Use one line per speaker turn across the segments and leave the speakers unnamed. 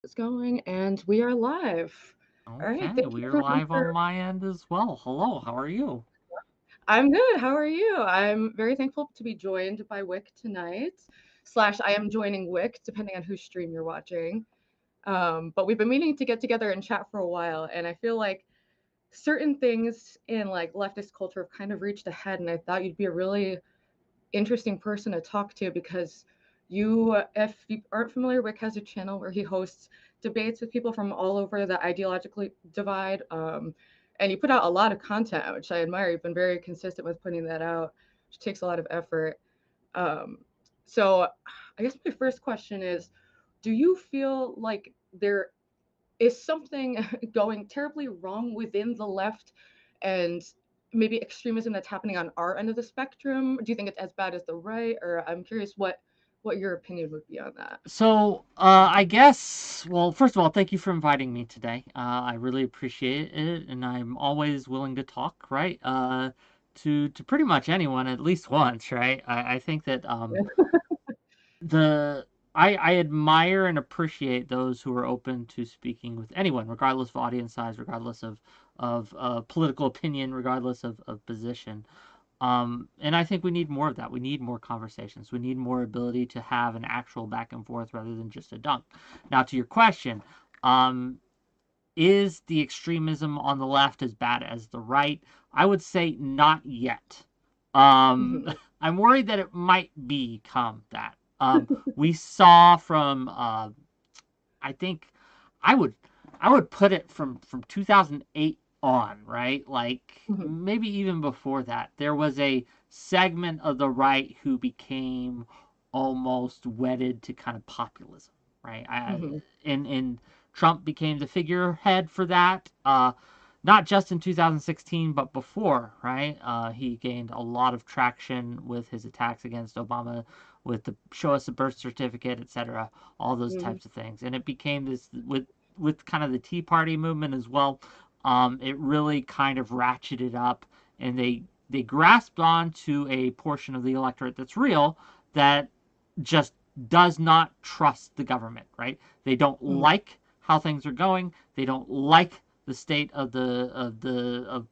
is going, and we are live. All right,
Okay,
thank you
we are
so much
live on
for.
my end as well. Hello, how are you?
I'm good. How are you? I'm very thankful to be joined by Wick tonight. Slash, I am joining Wick, depending on whose stream you're watching. But we've been meaning to get together and chat for a while, and I feel like certain things in like leftist culture have kind of reached a head, and I thought you'd be a really interesting person to talk to because if you aren't familiar, Wick has a channel where he hosts debates with people from all over the ideological divide. And you put out a lot of content, which I admire. You've been very consistent with putting that out, which takes a lot of effort. Um, so I guess my first question is, do you feel like there is something going terribly wrong within the left and maybe extremism that's happening on our end of the spectrum? Do you think it's as bad as the right? Or I'm curious what your opinion would be on that.
I guess, well, first of all, thank you for inviting me today. I really appreciate it, and I'm always willing to talk, right? To pretty much anyone at least once, right? I think that the I admire and appreciate those who are open to speaking with anyone, regardless of audience size, regardless of political opinion, regardless of position. And I think we need more of that. We need more conversations. We need more ability to have an actual back and forth rather than just a dunk. Now, to your question, um, is the extremism on the left as bad as the right? I would say not yet.
Mm-hmm.
I'm worried that it might become that. We saw from, I think, I would I would put it from 2008 on, right? Like
Mm-hmm.
maybe even before that, there was a segment of the right who became almost wedded to kind of populism, right?
Mm-hmm.
And Trump became the figurehead for that. Not just in 2016, but before, right? He gained a lot of traction with his attacks against Obama, with the show us a birth certificate, etc., all those
Mm-hmm.
types of things. And it became this with kind of the Tea Party movement as well. It really kind of ratcheted up, and they grasped on to a portion of the electorate that's real, that just does not trust the government, right? They don't
Mm-hmm.
like how things are going. They don't like the state of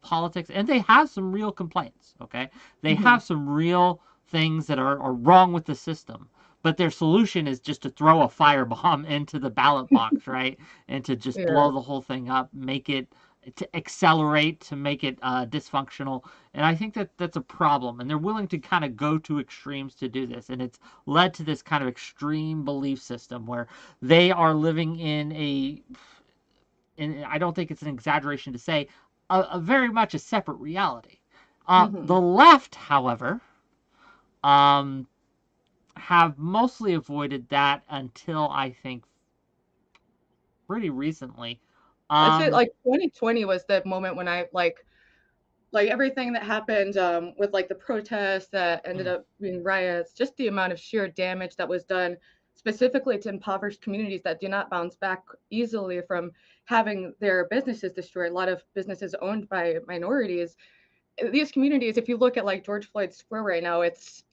politics, and they have some real complaints. Okay, they
Mm-hmm.
have some real things that are wrong with the system. But their solution is just to throw a firebomb into the ballot box, right? And to just blow
Yeah.
the whole thing up, make it to accelerate, to make it dysfunctional. And I think that that's a problem. And they're willing to kind of go to extremes to do this. And it's led to this kind of extreme belief system where they are living in and I don't think it's an exaggeration to say, a very much a separate reality.
Mm-hmm.
The left, however, um, have mostly avoided that until I think pretty recently.
I'd say
Um,
like 2020 was the moment when I like everything that happened with like the protests that ended
mm,
up being riots, just the amount of sheer damage that was done specifically to impoverished communities that do not bounce back easily from having their businesses destroyed. A lot of businesses owned by minorities. These communities, if you look at like George Floyd Square right now, it's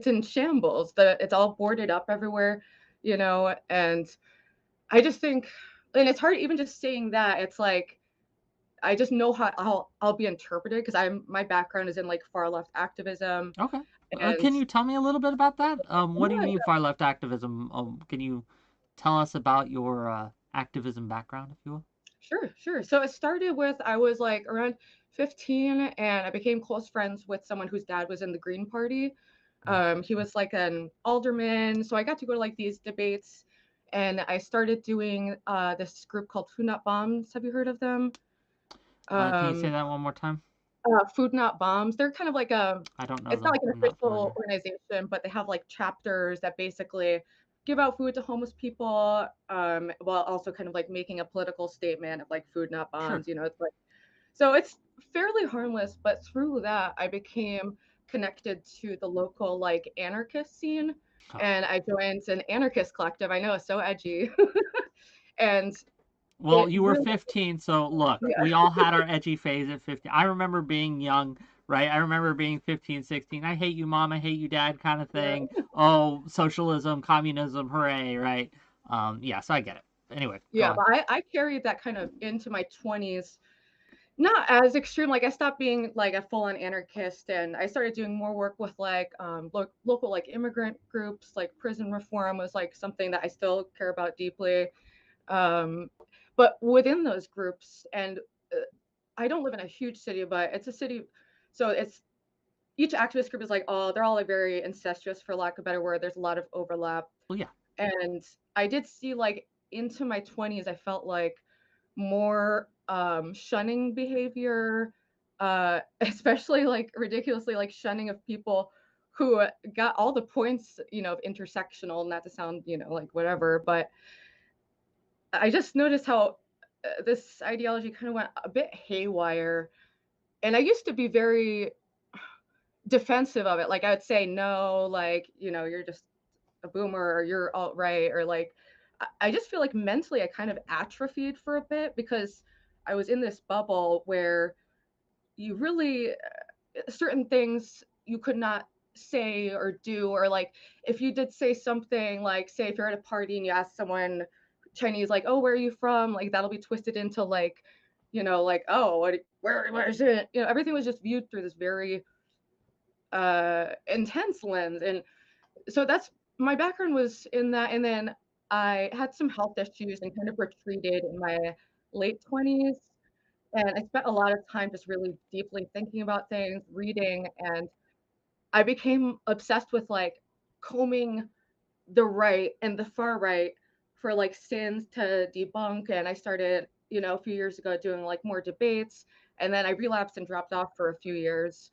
in shambles. It's all boarded up everywhere, and I just think, and it's hard even just saying that. It's like I just know how I'll be interpreted because my background is in like far left activism
okay.
and
Can you tell me a little bit about that? What do you
yeah,
mean far left activism? Can you tell us about your activism background, if you will?
sure. So it started with I was like around 15 and I became close friends with someone whose dad was in the Green Party.
Mm,
He was like an alderman, so I got to go to like these debates and I started doing this group called Food Not Bombs. Have you heard of them?
can you say
Um,
that one more time?
Food Not Bombs. They're kind of like
I don't know
it's not
them.
like an
I'm not
official
familiar.
organization, but they have like chapters that basically give out food to homeless people, while also kind of like making a political statement of like food not
Sure.
bombs. It's like so it's fairly harmless, but through that I became connected to the local like anarchist scene,
Oh.
and I joined an anarchist collective. I know it's so edgy, and
Well,
it
you were
really
15, so look, we
yeah
all had our edgy phase at 15. I remember being young, right? I remember being 15, 16. I hate you, mom. I hate you, dad, kind of thing.
yeah.
Oh, socialism, communism, hooray, right? Yes, I get it. anyway, go
Yeah,
on.
but I carried that kind of into my 20s. Not as extreme, like, I stopped being, like, a full-on anarchist, and I started doing more work with, like, local, like, immigrant groups, like, prison reform was, like, something that I still care about deeply, um, but within those groups and, uh, I don't live in a huge city, but it's a city so it's each activist group is, like, all they're all, like, very incestuous, for lack of a better word, there's a lot of overlap,
Well, yeah.
and I did see, like, into my 20s, I felt like more, shunning behavior, especially, like, ridiculously, like, shunning of people who got all the points, of intersectional, not to sound, like, whatever, but I just noticed how, this ideology kinda went a bit haywire, and I used to be very defensive of it, like, I would say, "No," like, "You're just a boomer," or "You're alt-right," or, like I just feel like mentally I kind of atrophied for a bit because I was in this bubble where you really certain things you could not say or do, or, like, if you did say something, like, say, if you're at a party and you ask someone Chinese, like, "Oh, where are you from?" Like, that'll be twisted into, like, like, "Oh, where is it?" Everything was just viewed through this very, intense lens, and so that's my background was in that, and then I had some health issues and kind of retreated in my late 20s, and I spent a lot of time just really deeply thinking about things, reading, and I became obsessed with, like, combing the right and the far right for, like, sins to debunk, and I started, a few years ago doing, like, more debates, and then I relapsed and dropped off for a few years,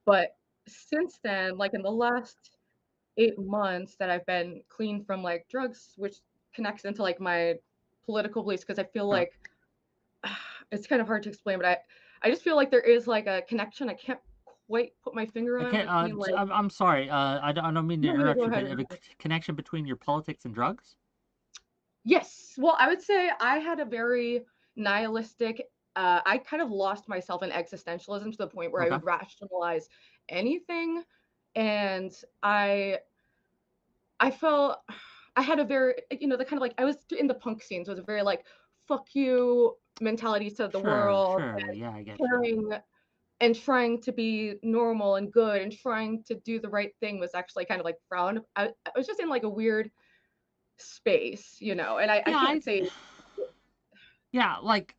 but since then, like, in the last 8 months that I've been clean from, like, drugs, which connects into, like, my political beliefs, because I feel
Sure.
like it's kind of hard to explain, but I just feel like there is, like, a connection I can't quite put my finger on
Okay,
between, like
I'm sorry. I don't mean to
no,
interrupt
go
you,
ahead.
but a connection between your politics and drugs?
Yes. Well, I would say I had a very nihilistic, I kind of lost myself in existentialism to the point where I
Okay.
would rationalize anything, and I felt I had a very the kind of like I was in the punk scene, so it was a very like "fuck you" mentality to the
Sure,
world,
sure. Yeah, I get you.
caring and trying to be normal and good and trying to do the right thing was actually kind of like frowned. I was just in like a weird space, and I
Yeah,
can't say
yeah, like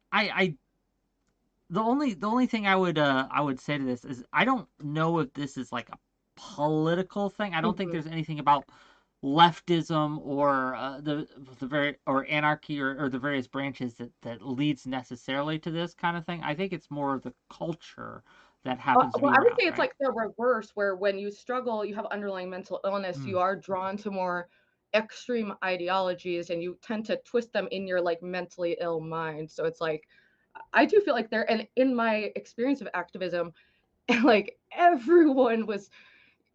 the only thing I would say to this is I don't know if this is like a political thing. I don't think
Mhm.
there's anything about leftism or the very or anarchy or the various branches that leads necessarily to this kind of thing. I think it's more of the culture that happens to
Well,
be
I would
around,
say it's
right?
like the reverse, where when you struggle, you have underlying mental illness,
Mm.
you are drawn to more extreme ideologies and you tend to twist them in your like mentally ill mind. So it's like I do feel like there and in my experience of activism, like everyone was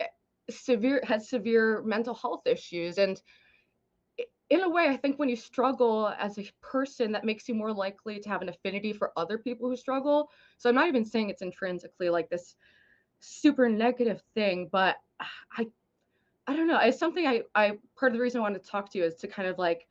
eh, severe had severe mental health issues and in a way I think when you struggle as a person that makes you more likely to have an affinity for other people who struggle. So I'm not even saying it's intrinsically like this super negative thing, but I I don't know. It's something I part of the reason I wanted to talk to you is to kind of like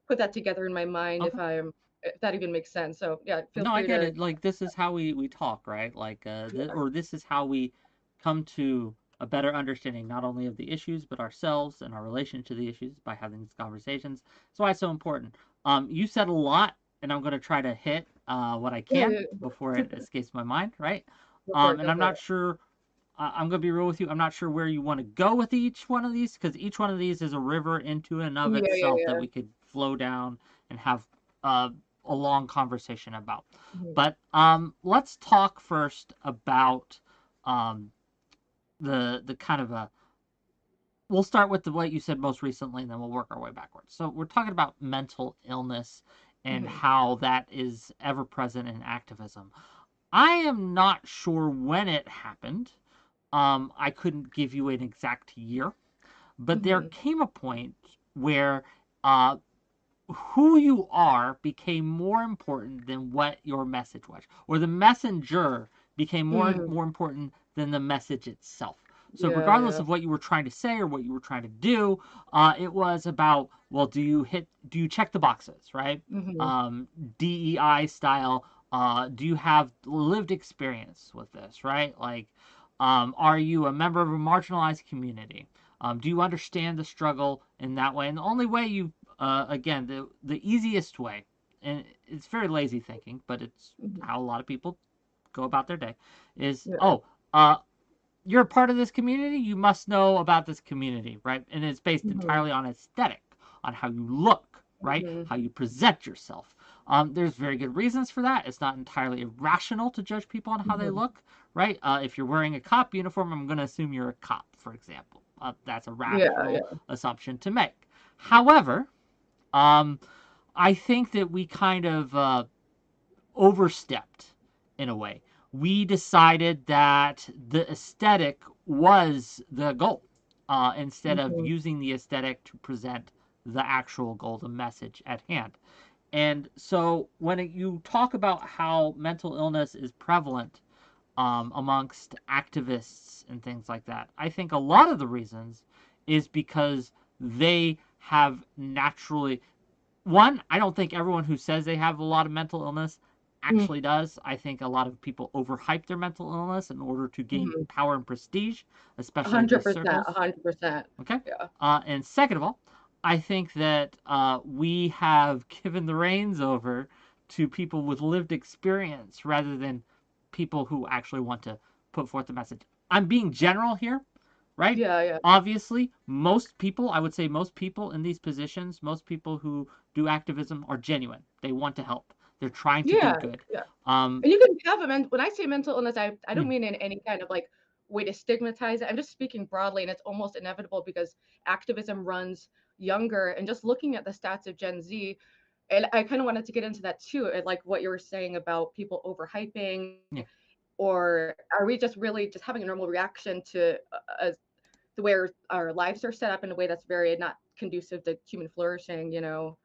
put that together in my mind
Okay.
if that even makes sense. So yeah, feel
No, I
free
get
to.
it. Like this is how we talk, right? Like or this is how we come to a better understanding not only of the issues but ourselves and our relation to the issues by having these conversations. That's why it's so important. You said a lot, and I'm going to try to hit what I
Yeah,
can
yeah,
before it escapes my mind, right?
go for it.
And
Go
I'm
for
not
it.
sure. I'm going to be real with you. I'm not sure where you want to go with each one of these because each one of these is a river into and of
Yeah, yeah,
itself that
yeah.
we could flow down and have uh, a long conversation about.
Mhm.
But let's talk first about um, the kind of a. We'll start with what you said most recently, and then we'll work our way backwards. So we're talking about mental illness and
Mhm.
how that is ever present in activism. I am not sure when it happened. I couldn't give you an exact year, but there
Mhm.
came a point where uh, who you are became more important than what your message was, or the messenger became more
Mm.
more important than the message itself. So
Yeah,
regardless
yeah.
of what you were trying to say or what you were trying to do, it was about, well, do you check the boxes, right?
Hmm.
DEI style. Do you have lived experience with this, right? Like, are you a member of a marginalized community? Do you understand the struggle in that way? And the only way you, again, the easiest way, and it's very lazy thinking, but it's
Hmm.
how a lot of people go about their day, is,
Yeah.
oh, you're a part of this community, you must know about this community, right? And it's based
Hmm.
entirely on aesthetic, on how you look, right?
Hmm.
How you present yourself. There's very good reasons for that. It's not entirely irrational to judge people on how they
Hmm.
look, right? If you're wearing a cop uniform, I'm going to assume you're a cop, for example. That's a
Yeah,
rational
yeah.
assumption to make. However, um, I think that we kind of overstepped in a way. We decided that the aesthetic was the goal instead of
Hmm.
using the aesthetic to present the actual goal, the message at hand. And so when you talk about how mental illness is prevalent amongst activists and things like that, I think a lot of the reasons is because they have naturally, one, I don't think everyone who says they have a lot of mental illness actually does. I think a lot of people overhype their mental illness in order to gain
Hmm.
power and prestige, especially in these
100%,
circles.
100%.
Okay?
Yeah.
And second of all, I think that we have given the reins over to people with lived experience rather than people who actually want to put forth the message. I'm being general here, right?
Yeah, yeah.
Obviously, most people, I would say most people in these positions, most people who do activism are genuine. They want to help. They're trying to do
Yeah,
good.
yeah.
Um,
And you can have a when I say mental illness, I don't
mm,
mean in any kind of like way to stigmatize it. I'm just speaking broadly, and it's almost inevitable because activism runs younger. And just looking at the stats of Gen Z, and I kind of wanted to get into that too, like what you were saying about people overhyping,
yeah.
or are we just really just having a normal reaction to the way our lives are set up in a way that's very not conducive to human flourishing, you know?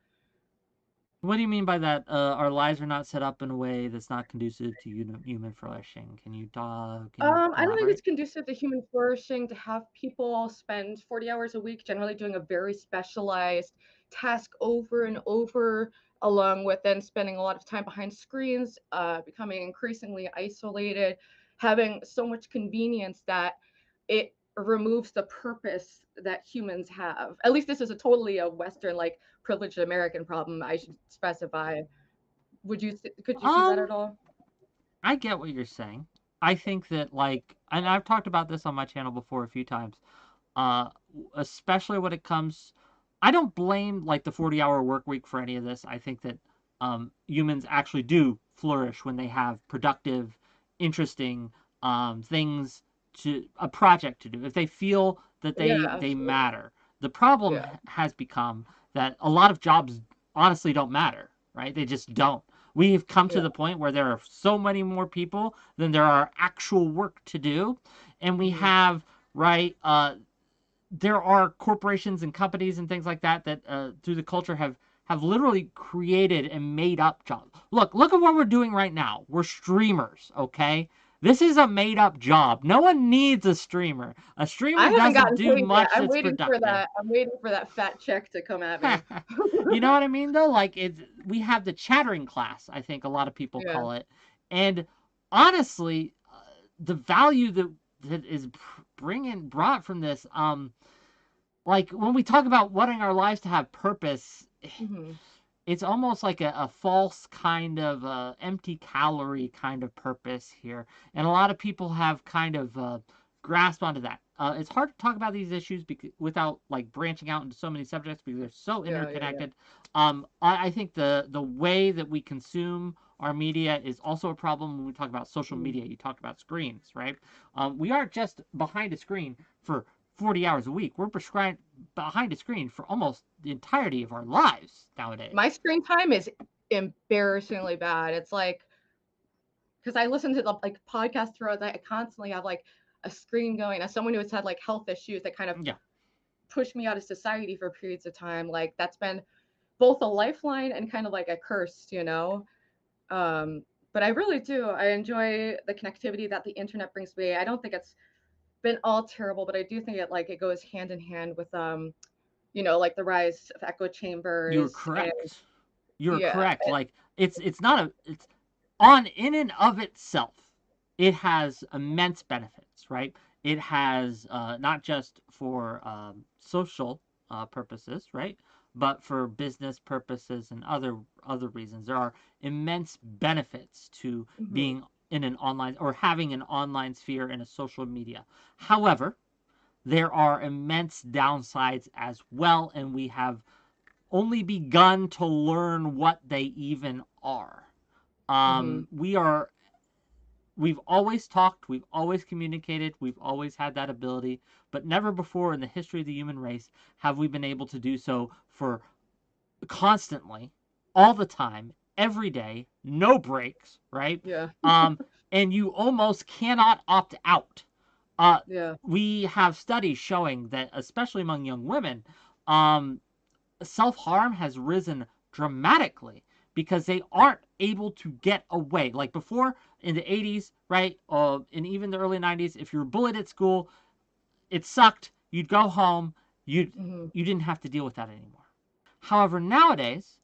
What do you mean by that? Our lives are not set up in a way that's not conducive to human flourishing. Can you
I don't think it's
elaborate?
conducive to human flourishing to have people spend 40 hours a week generally doing a very specialized task over and over, along with then spending a lot of time behind screens, becoming increasingly isolated, having so much convenience that it removes the purpose that humans have. At least this is a totally a Western, like privileged American problem, I should specify. Could you see that
Um,
at all?
I get what you're saying. I think that, like, and I've talked about this on my channel before a few times. Uh, Especially when it comes, I don't blame like the 40-hour work week for any of this. I think that humans actually do flourish when they have productive, interesting things to a project to do. If they feel that
Yeah,
they
absolutely.
matter. The problem
Yeah.
has become that a lot of jobs honestly don't matter, right? They just don't. We have come to
Yeah.
the point where there are so many more people than there are actual work to do, and we
Mhm.
have, right, there are corporations and companies and things like that that through the culture have literally created and made up jobs. Look at what we're doing right now. We're streamers, okay? This is a made up job. No one needs a streamer. A
I
streamer
haven't
doesn't
gotten
do
paid yet.
much
I'm
that's
waiting for
productive.
that. I'm waiting for that fat check to come at me.
You know what I mean though? Like, we have the chattering class, I think a lot of people
Yeah.
call it. And honestly, the value that is brought from this, like when we talk about wanting our lives to have purpose,
Mhm.
it's almost like a false kind of empty calorie kind of purpose here, and a lot of people have kind of grasped onto that. It's hard to talk about these issues without like branching out into so many subjects because they're so
Yeah, yeah, yeah.
interconnected. I think the way that we consume our media is also a problem when we talk about social
Mhm.
media. You talked about screens, right? We aren't just behind a screen for 40 hours a week. We're prescribed behind a screen for almost the entirety of our lives nowadays.
My screen time is embarrassingly bad. It's like because I listen to the like podcast throughout that I constantly have like a screen going. As someone who has had like health issues that kind of
Yeah.
pushed me out of society for periods of time, like that's been both a lifeline and kind of like a curse, you know? Um, but I really do. I enjoy the connectivity that the internet brings me. I don't think it's been all terrible, but I do think it goes hand in hand with like the rise of echo
You're
chambers and
correct. You're
yeah.
correct. Like it's not a it's on in and of itself, it has immense benefits, right? It has not just for social purposes, right, but for business purposes and other reasons. There are immense benefits to
Mhm.
being in an online or having an online sphere in a social media. However, there are immense downsides as well, and we have only begun to learn what they even are.
Mhm.
We've always talked, we've always communicated, we've always had that ability, but never before in the history of the human race have we been able to do so for constantly, all the time, every day, no breaks, right?
Yeah.
And you almost cannot opt out. Uh,
Yeah.
we have studies showing that, especially among young women, um, self-harm has risen dramatically because they aren't able to get away. Like before in the 80s, right? And even the early 90s, if you were bullied at school, it sucked. You'd go home.
Mhm.
You didn't have to deal with that anymore. However, nowadays,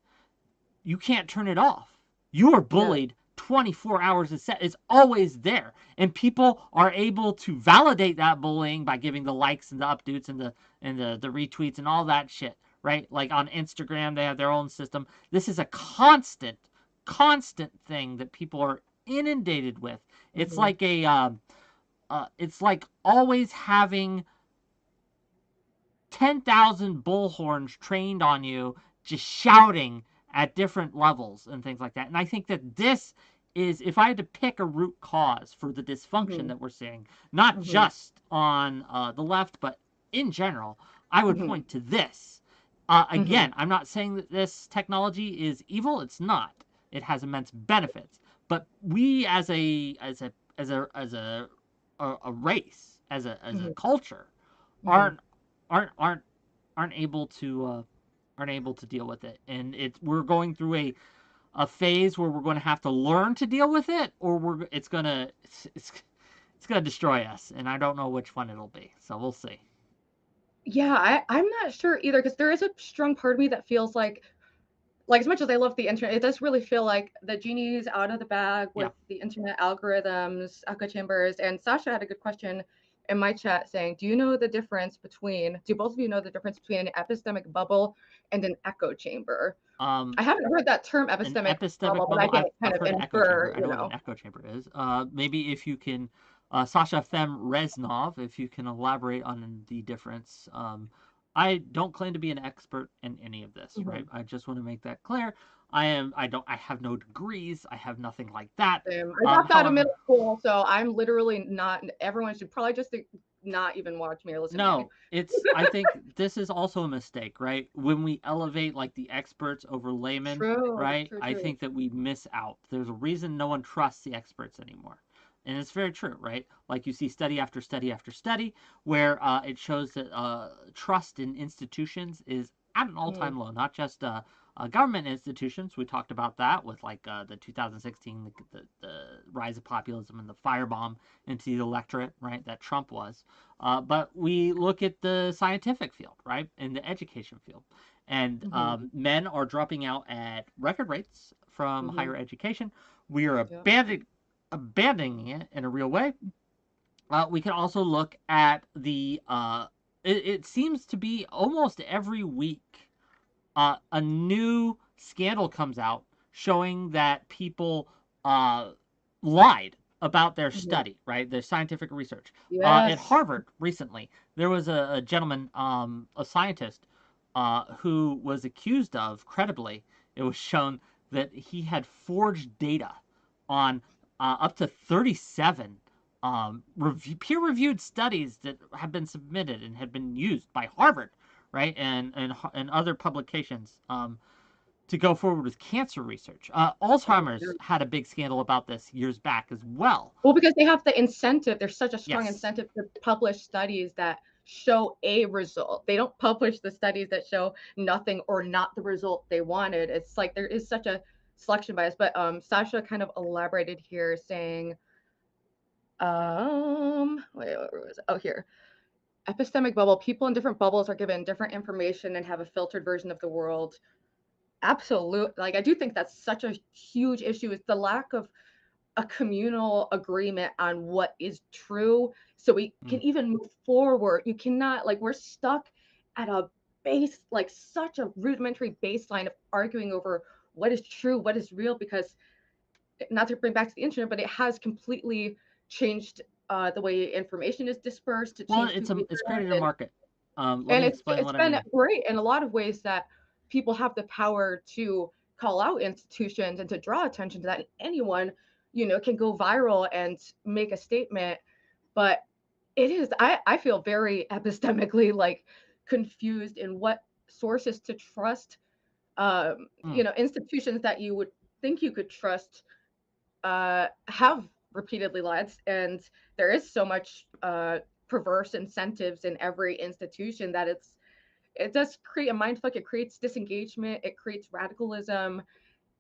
you can't turn it off. You are
Yeah.
bullied 24 hours a set. It's always there. And people are able to validate that bullying by giving the likes and the updates and the retweets and all that shit, right? Like on Instagram, they have their own system. This is a constant thing that people are inundated with. It's
Mhm.
like it's like always having 10,000 bullhorns trained on you, just shouting at different levels and things like that. And I think that this is, if I had to pick a root cause for the dysfunction
Mhm.
that we're seeing, not
Mhm.
just on the left, but in general, I would
Mhm.
point to this.
Mhm.
Again, I'm not saying that this technology is evil. It's not. It has immense benefits. But we, as a race, as a
Mhm.
culture,
Mhm.
aren't aren't aren't aren't able to deal with it, and we're going through a phase where we're going to have to learn to deal with it, or it's gonna destroy us, and I don't know which one it'll be. So we'll see.
Yeah, I'm not sure either because there is a strong part of me that feels like as much as I love the internet, it does really feel like the genie's out of the bag
Yeah.
with the internet algorithms, echo chambers. And Sasha had a good question in my chat saying, do both of you know the difference between an epistemic bubble and an echo chamber?
Um,
I haven't heard that term
an
epistemic
epistemic
bubble, but I
bubble.
can kind
I've
of
heard of echo chamber.
infer,
I know what an echo chamber is. Maybe if you can, Sasha 𝕬𝖎𝖙, if you can elaborate on the difference. I don't claim to be an expert in any of this, right?
Mhm.
I just want to make that clear. I have no degrees. I have nothing like that.
I dropped out of
However,
middle school, so I'm literally not. Everyone should probably just not even watch me or listen to me.
no, I think this is also a mistake, right? When we elevate like the experts over laymen,
True,
right?
true,
I
true.
think that we miss out. There's a reason no one trusts the experts anymore. And it's very true, right? Like you see study after study after study where it shows that trust in institutions is at an
Mm,
all-time low, not just government institutions. We talked about that with like the 2016, the rise of populism and the firebomb into the electorate, right? That Trump was. But we look at the scientific field, right, and the education field, and
mhm,
men are dropping out at record rates from
mhm.
higher education. We are
Yeah.
abandoning it in a real way. We can also look at it seems to be almost every week a new scandal comes out showing that people uh, lied about their
Mhm.
study, right? Their scientific research. At
Yes.
Harvard recently, there was a gentleman, a scientist, who was accused of, credibly, it was shown that he had forged data on up to 37 peer-reviewed studies that have been submitted and had been used by Harvard, right, and other publications to go forward with cancer research.
Oh,
Alzheimer's
yeah.
had a big scandal about this years back as well.
Well, because they have the incentive. There's such a strong
Yes,
incentive to publish studies that show a result. They don't publish the studies that show nothing or not the result they wanted. It's like there is such a selection bias. But Sasha kind of elaborated here saying Wait, where was it? Oh, here. Epistemic bubble. People in different bubbles are given different information and have a filtered version of the world. Absolute. Like, I do think that's such a huge issue, is the lack of a communal agreement on what is true, so we can even move forward. You cannot, like, we're stuck at a base, like such a rudimentary baseline of arguing over what is true, what is real, because, not to bring back to the internet, but it has completely changed the way information is dispersed, to
Well,
change who we
it's
learn,
created a market. Let
and
me explain
it's
what I
been
mean.
great in a lot of ways, that people have the power to call out institutions and to draw attention to that. Anyone, can go viral and make a statement, but it is, I feel very epistemically, like, confused in what sources to trust. Institutions that you would think you could trust have repeatedly lied, and there is so much perverse incentives in every institution, that it does create a mindfuck. It creates disengagement. It creates radicalism,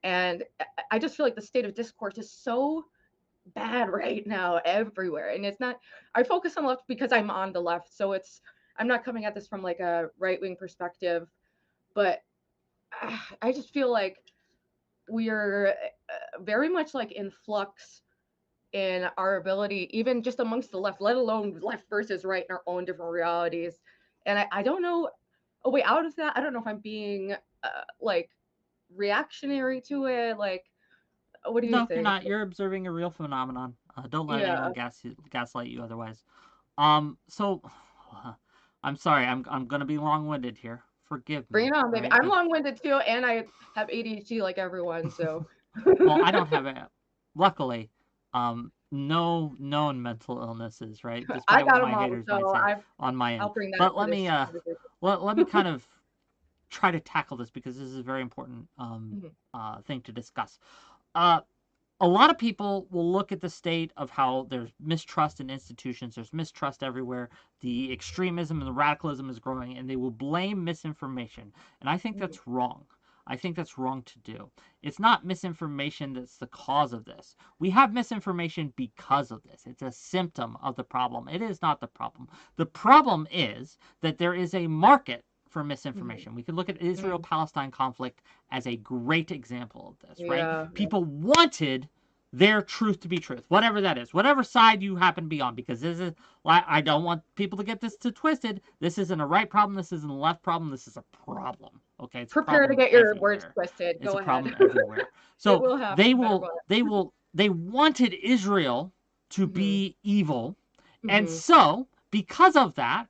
and I just feel like the state of discourse is so bad right now everywhere. And it's not. I focus on left because I'm on the left, so I'm not coming at this from like a right wing perspective, but I just feel like we are very much like in flux in our ability, even just amongst the left, let alone left versus right, in our own different realities. And I don't know a way out of that. I don't know if I'm being like reactionary to it. Like, what do you
No, you're
think?
not. You're observing a real phenomenon. Don't let
Yeah,
anyone gaslight you otherwise. So I'm sorry. I'm gonna be long-winded here. Forgive
bring
me,
it on, baby.
right?
I'm
But
long-winded too, and I have ADHD like everyone. So
well, I don't have it. Luckily, no known mental illnesses, right?
I
Despite
got
what
them
my
all.
haters might
So
say on my
I'll
end.
bring that
But
into this conversation.
let me kind of try to tackle this because this is a very important
Mhm.
thing to discuss. Uh, a lot of people will look at the state of how there's mistrust in institutions, there's mistrust everywhere, the extremism and the radicalism is growing, and they will blame misinformation. And I think
Mhm.
that's wrong. I think that's wrong to do. It's not misinformation that's the cause of this. We have misinformation because of this. It's a symptom of the problem. It is not the problem. The problem is that there is a market for
Mhm.
misinformation. We could look at
Mhm.
Israel-Palestine conflict as a great example of this, right?
Yeah.
People wanted their truth to be truth, whatever that is, whatever side you happen to be on, because this is, I don't want people to get this twisted. This isn't a right problem. This isn't a left problem. This is a problem. Okay, it's a
Prepare to
problem
get your words
everywhere.
twisted.
It's a
Go ahead.
problem everywhere.
It
So
will happen. You better run.
they wanted Israel to
Mhm.
be evil, and
Mhm.
so because of that,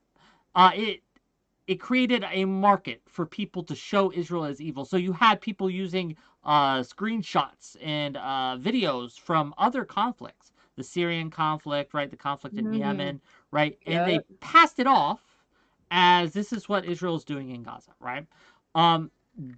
it created a market for people to show Israel as evil. So you had people using screenshots and videos from other conflicts, the Syrian conflict, right, the conflict in
Mhm.
Yemen, right, and
Yeah.
they passed it off as this is what Israel's doing in Gaza, right? Um,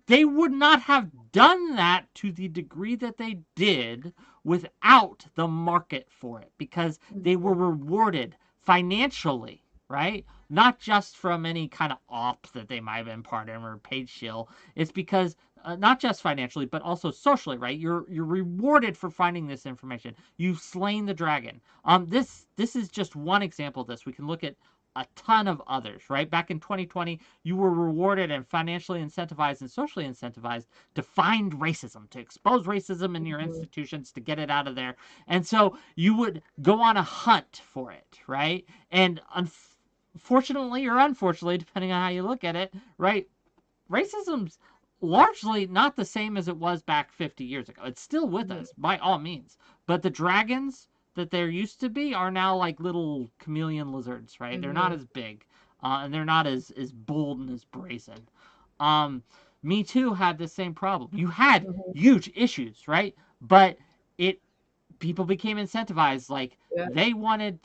they would not have done that to the degree that they did without the market for it, because they were
Mhm.
rewarded financially, right? Not just from any kind of op that they might have been part of or paid shill. It's because not just financially, but also socially, right? You're rewarded for finding this information. You've slain the dragon. This is just one example of this. We can look at a ton of others, right? Back in 2020, you were rewarded and financially incentivized and socially incentivized to find racism, to expose racism in your
Mhm.
institutions, to get it out of there. And so you would go on a hunt for it, right? And fortunately or unfortunately, depending on how you look at it, right, racism's largely not the same as it was back 50 years ago. It's still with
Mhm.
us, by all means. But the dragons that there used to be are now like little chameleon lizards, right? They're not
Mhm.
as big, and they're not as bold and as brazen. Um, Me Too had the same problem. You had
Mhm.
huge issues, right? But it people became incentivized. Like
Yeah.
they wanted,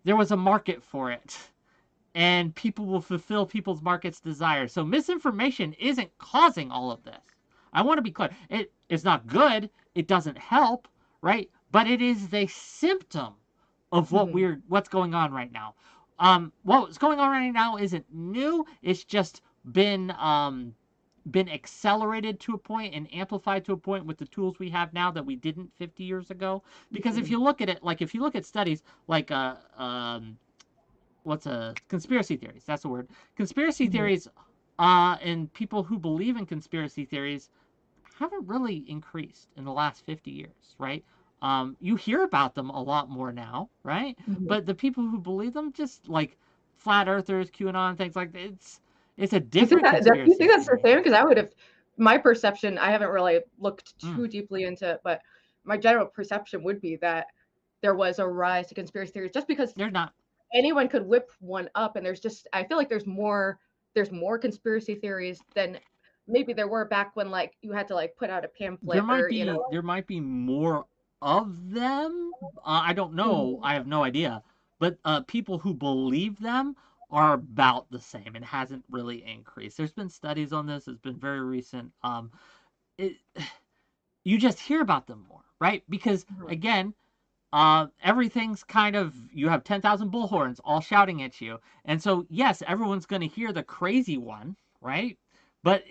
there was a market for it, and people will fulfill people's market's desire. So misinformation isn't causing all of this. I want to be clear. It is not good. It doesn't help, right? But it is the symptom of
Mhm.
what's going on right now. What's going on right now isn't new. It's just been been accelerated to a point and amplified to a point with the tools we have now that we didn't 50 years ago. Because if you look at it, like if you look at studies like conspiracy theories, that's the word. Conspiracy theories and people who believe in conspiracy theories haven't really increased in the last 50 years, right? You hear about them a lot more now, right? But the people who believe them, just like flat earthers, QAnon, things like that, it's a different conspiracy.
Do you think that's the same? Because I would have, my perception, I haven't really looked too deeply into it, but my general perception would be that there was a rise to conspiracy theories just because
there's not
anyone could whip one up, and there's just, I feel like there's more conspiracy theories than maybe there were back when like you had to like put out a pamphlet.
There might be more of them. I don't know. I have no idea. But people who believe them are about the same. It hasn't really increased. There's been studies on this. It's been very recent. You just hear about them more, right? Because again, everything's kind of, you have 10,000 bullhorns all shouting at you. And so, yes, everyone's going to hear the crazy one, right? But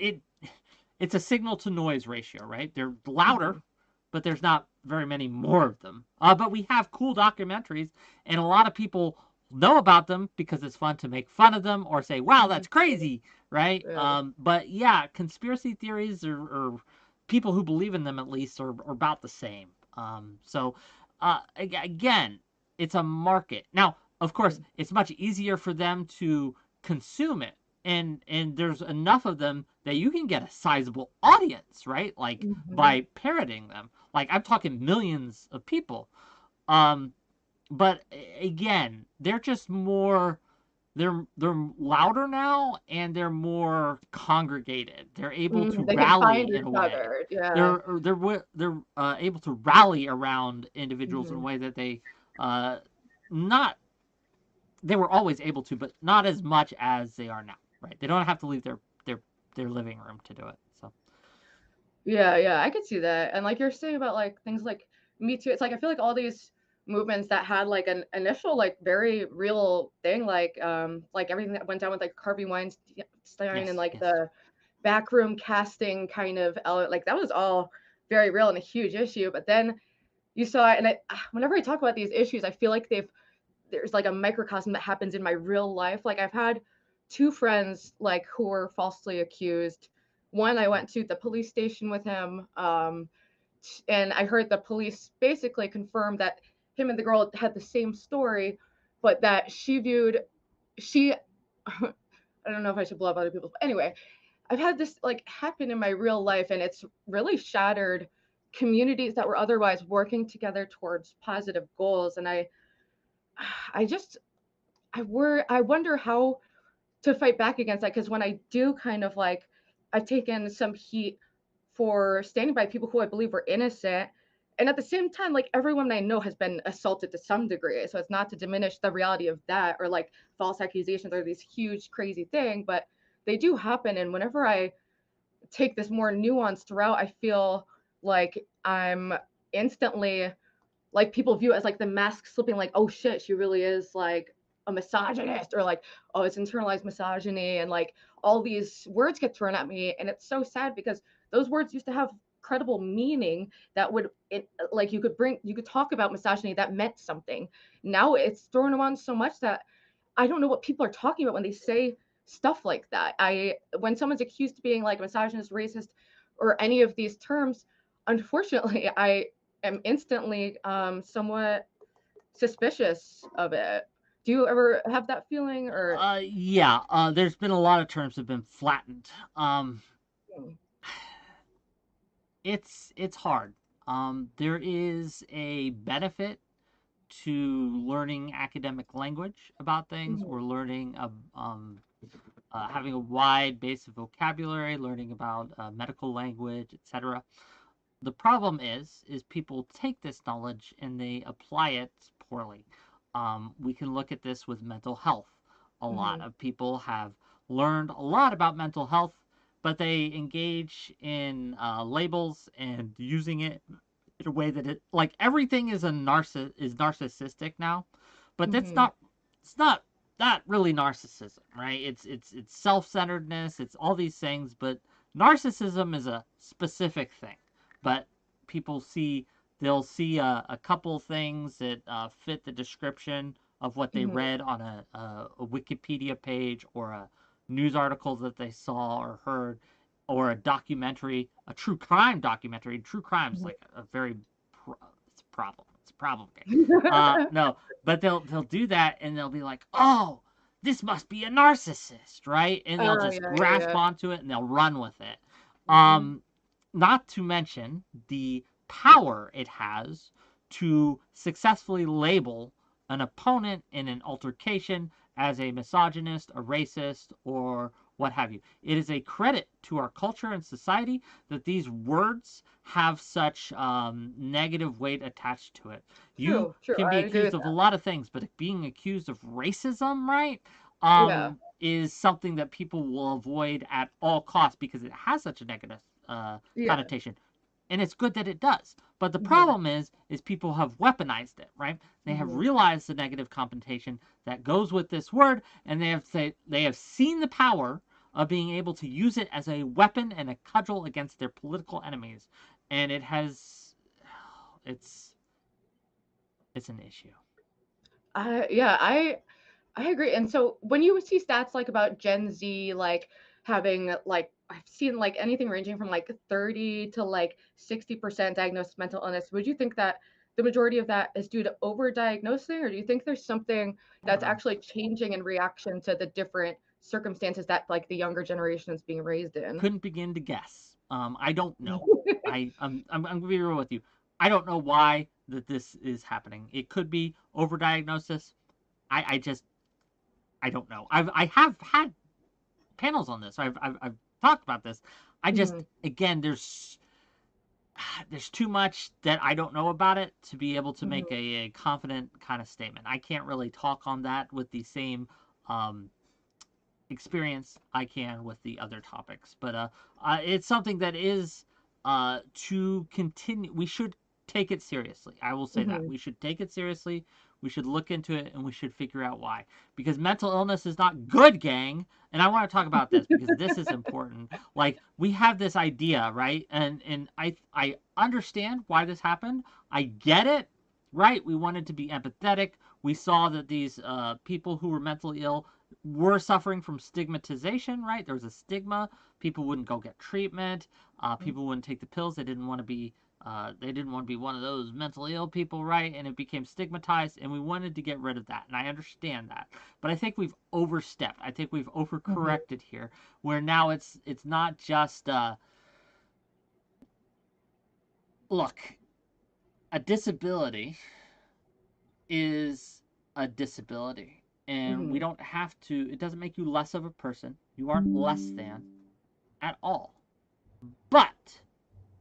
it's a signal to noise ratio, right? They're louder, but there's not very many more of them. But we have cool documentaries, and a lot of people know about them because it's fun to make fun of them or say, wow, that's crazy, right? But yeah, conspiracy theories or people who believe in them at least are about the same. So again, it's a market. Now, of course, it's much easier for them to consume it. And there's enough of them that you can get a sizable audience, right? Like by parroting them. Like I'm talking millions of people. But again, they're just more, they're louder now, and they're more congregated. They're able to rally in a way.
Yeah.
They're able to rally around individuals in a way that they they were always able to, but not as much as they are now. Right, they don't have to leave their living room to do it. So,
yeah, I could see that. And like you're saying about like things like Me Too, it's like I feel like all these movements that had like an initial like very real thing, like everything that went down with like Harvey Weinstein and like the backroom casting kind of like that was all very real and a huge issue. But then you saw it, and whenever I talk about these issues, I feel like there's like a microcosm that happens in my real life. Like I've had two friends like who were falsely accused. One, I went to the police station with him, and I heard the police basically confirm that him and the girl had the same story, but that she I don't know if I should blow up other people, but anyway, I've had this like happen in my real life, and it's really shattered communities that were otherwise working together towards positive goals. And I wonder how to fight back against that, because when I do kind of like, I've taken some heat for standing by people who I believe were innocent, and at the same time, like everyone I know has been assaulted to some degree, so it's not to diminish the reality of that or like false accusations or these huge crazy thing, but they do happen. And whenever I take this more nuanced route, I feel like I'm instantly, like people view it as like the mask slipping, like, oh shit, she really is like a misogynist, or like, oh, it's internalized misogyny, and like all these words get thrown at me. And it's so sad because those words used to have credible meaning that would like you could talk about misogyny that meant something. Now it's thrown around so much that I don't know what people are talking about when they say stuff like that. When someone's accused of being like misogynist, racist, or any of these terms, unfortunately, I am instantly somewhat suspicious of it. Do you ever have that feeling? Or
yeah, there's been a lot of terms have been flattened. It's hard. There is a benefit to learning academic language about things, or learning having a wide base of vocabulary, learning about medical language, etc. The problem is people take this knowledge and they apply it poorly. We can look at this with mental health. A lot of people have learned a lot about mental health, but they engage in labels and using it in a way that it, like everything is narcissistic now, but that's not, it's not really narcissism, right? It's self-centeredness, it's all these things, but narcissism is a specific thing, but they'll see a couple things that fit the description of what they
Mhm.
read on a Wikipedia page or a news article that they saw or heard, or a documentary, a true crime documentary. True crime is
Mhm.
like a very it's a problem. It's a problem game. No, but they'll do that and they'll be like, oh, this must be a narcissist, right? And they'll
Oh,
just
yeah, yeah,
grasp
yeah.
onto it and they'll run with it.
Mhm.
Not to mention the power it has to successfully label an opponent in an altercation as a misogynist, a racist, or what have you. It is a credit to our culture and society that these words have such negative weight attached to it. You
True, true.
can
I
be
agree
accused
with
of a
that.
lot of things, but being accused of racism, right,
Yeah.
is something that people will avoid at all costs because it has such a negative
Yeah.
connotation. And it's good that it does. But the
Mhm.
problem is people have weaponized it, right? They have
Mhm.
realized the negative connotation that goes with this word, and they have seen the power of being able to use it as a weapon and a cudgel against their political enemies, and it's it's an issue.
Yeah, I agree. And so when you see stats like about Gen Z, like having like I've seen like anything ranging from like 30 to like 60% diagnosed mental illness, would you think that the majority of that is due to overdiagnosing, or do you think there's something that's
Uh,
actually changing in reaction to the different circumstances that like the younger generation is being raised in?
couldn't begin to guess. I don't know. I'm gonna be real with you. I don't know why that this is happening. It could be overdiagnosis. I just I don't know. I have had panels on this. I've talked about this. I just
Mhm.
again there's too much that I don't know about it to be able to make
Mhm.
a confident kind of statement. I can't really talk on that with the same um, experience I can with the other topics. But it's something that is to continue. We should take it seriously. I will say that
Mhm.
we should take it seriously. We should look into it and we should figure out why. Because mental illness is not good, gang. And I want to talk about this because this is important. Like we have this idea, right? And I understand why this happened. I get it, right? We wanted to be empathetic. We saw that these people who were mentally ill were suffering from stigmatization, right? There was a stigma. People wouldn't go get treatment. People wouldn't take the pills. They didn't want to be. They didn't want to be one of those mentally ill people, right? And it became stigmatized, and we wanted to get rid of that. And I understand that, but I think we've overstepped. I think we've
Mhm.
overcorrected here, where now it's not just look. A disability is a disability, and we
Mhm.
don't have to. It doesn't make you less of a person. You aren't less than at all. But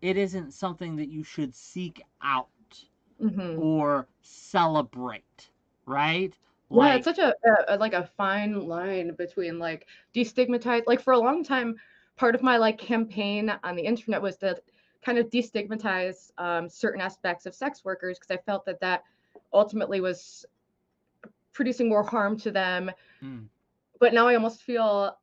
it isn't something that you should seek out
Mhm.
or celebrate, right?
Yeah, it's
Like,
such a like a fine line between like destigmatize like for a long time, part of my like campaign on the internet was to kind of destigmatize certain aspects of sex workers because I felt that that ultimately was producing more harm to them.
mm,
But now I almost feel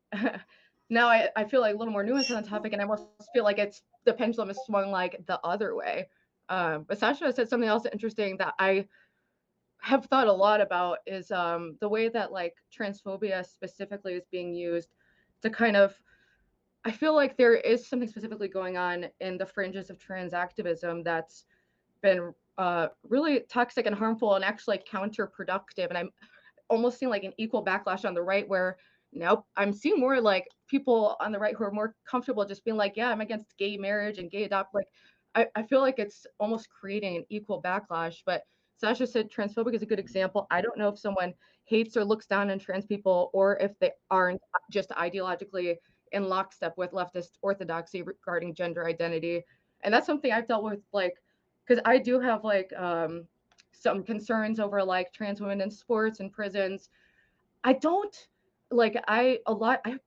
now I feel like a little more nuanced on the topic, and I almost feel like it's the pendulum is swung like the other way. But Sasha said something else interesting that I have thought a lot about is the way that like transphobia specifically is being used to kind of I feel like there is something specifically going on in the fringes of trans activism that's been really toxic and harmful and actually counterproductive. And I'm almost seeing like an equal backlash on the right where nope, I'm seeing more like people on the right who are more comfortable just being like, yeah, I'm against gay marriage and gay adopt. Like, I feel like it's almost creating an equal backlash. But Sasha said transphobic is a good example. I don't know if someone hates or looks down on trans people or if they aren't just ideologically in lockstep with leftist orthodoxy regarding gender identity. And that's something I've dealt with, like, because I do have like some concerns over like trans women in sports and prisons. I don't like I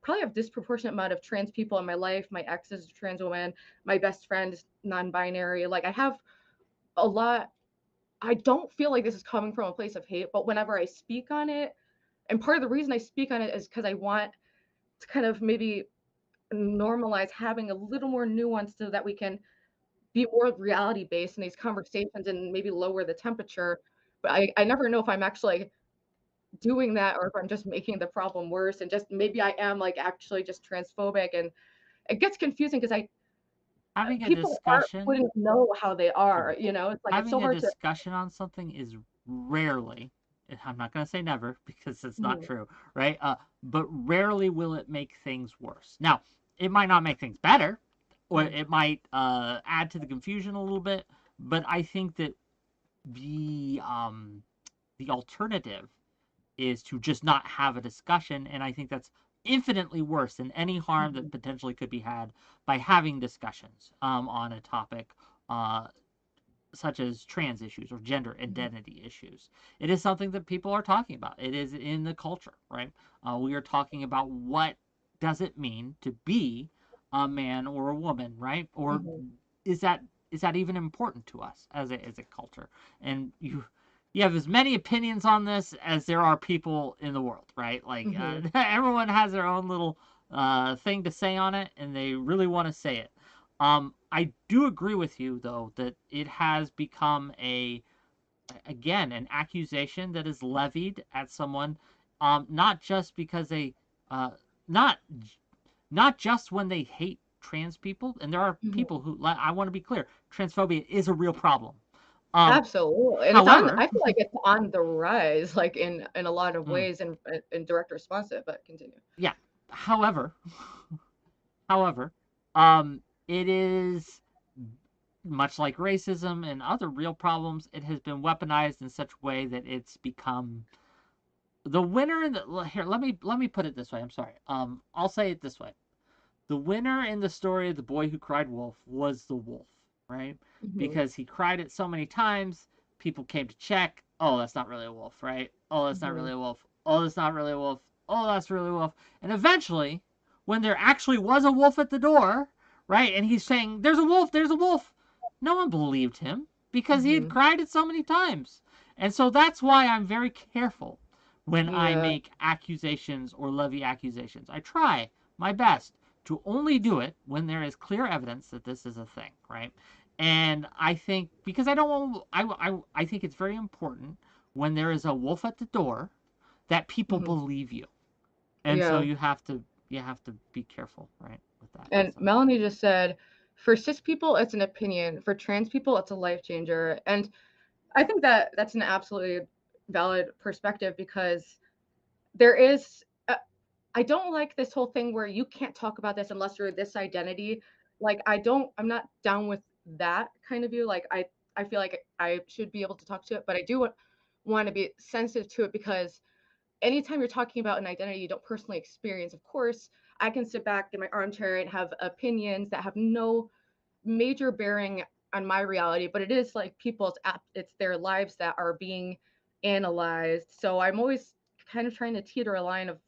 probably have disproportionate amount of trans people in my life. My ex is a trans woman, my best friend is non-binary. Like I have a lot. I don't feel like this is coming from a place of hate, but whenever I speak on it, and part of the reason I speak on it is because I want to kind of maybe normalize having a little more nuance so that we can be more reality based in these conversations and maybe lower the temperature. But I never know if I'm actually like, doing that or if I'm just making the problem worse and just maybe I am like actually just transphobic and it gets confusing because I
Having a
people aren't
discussion,
wouldn't know how they are,
sure.
it's like it's so
Having a
hard to.
discussion on something is rarely, I'm not going to say never because it's not
Mhm,
true, right? But rarely will it make things worse. Now, it might not make things better, or
mhm,
it might add to the confusion a little bit. But I think that the alternative is to just not have a discussion, and I think that's infinitely worse than any harm that
mhm,
potentially could be had by having discussions on a topic uh, such as trans issues or gender
mhm,
identity issues. It is something that people are talking about. It is in the culture, right? We are talking about what does it mean to be a man or a woman, right? Or
mhm,
is that is that even important to us as a culture? And you have as many opinions on this as there are people in the world, right? Like
mhm,
everyone has their own little thing to say on it, and they really want to say it. I do agree with you though that it has become again an accusation that is levied at someone, not just because they uh, not not just when they hate trans people, and there are
mhm.
people who I want to be clear, transphobia is a real problem. Um,
Absolutely, and it's on
however,
I feel like it's on the rise, like, in a lot of
mm,
ways in direct response to it, but continue.
yeah, however, however, um, it is much like racism and other real problems, it has been weaponized in such a way that it's become the winner in the here. Let me put it this way. I'm sorry. I'll say it this way. The winner in the story of the boy who cried wolf was the wolf, right?
Mhm,
Because he cried it so many times, people came to check. Oh, that's not really a wolf, right? Oh, that's not
mhm,
really a wolf. Oh, that's not really a wolf. Oh, that's really a wolf. And eventually, when there actually was a wolf at the door, right? And he's saying, "There's a wolf. There's a wolf." No one believed him because he had
mhm.
cried it so many times. And so that's why I'm very careful when I
Yeah,
make accusations or levy accusations. I try my best to only do it when there is clear evidence that this is a thing, right? And I think because I don't want, I think it's very important when there is a wolf at the door that people
mhm,
believe you, and so
yeah.
you have to be careful, right, with that.
And
So
Melanie just said, "For cis people, it's an opinion. For trans people, it's a life changer." And I think that that's an absolutely valid perspective because there is I don't like this whole thing where you can't talk about this unless you're this identity. Like I'm not down with that kind of view. Like I feel like I should be able to talk to it, but I do want to be sensitive to it because anytime you're talking about an identity you don't personally experience, of course, I can sit back in my armchair and have opinions that have no major bearing on my reality, but it is like it's their lives that are being analyzed. So I'm always kind of trying to teeter a line of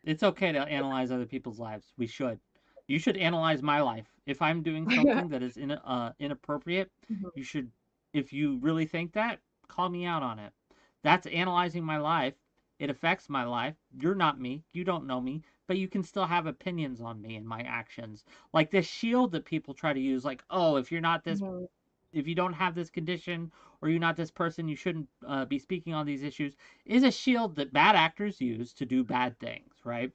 it's okay to analyze other people's lives. We should. You should analyze my life. If I'm doing
yeah.
something that is inappropriate,
Mhm,
you should. If you really think that, call me out on it. That's analyzing my life. It affects my life. You're not me. You don't know me, but you can still have opinions on me and my actions. Like this shield that people try to use, like, oh, if you're not this,
mhm,
if you don't have this condition or you're not this person, you shouldn't be speaking on these issues, is a shield that bad actors use to do bad things, right?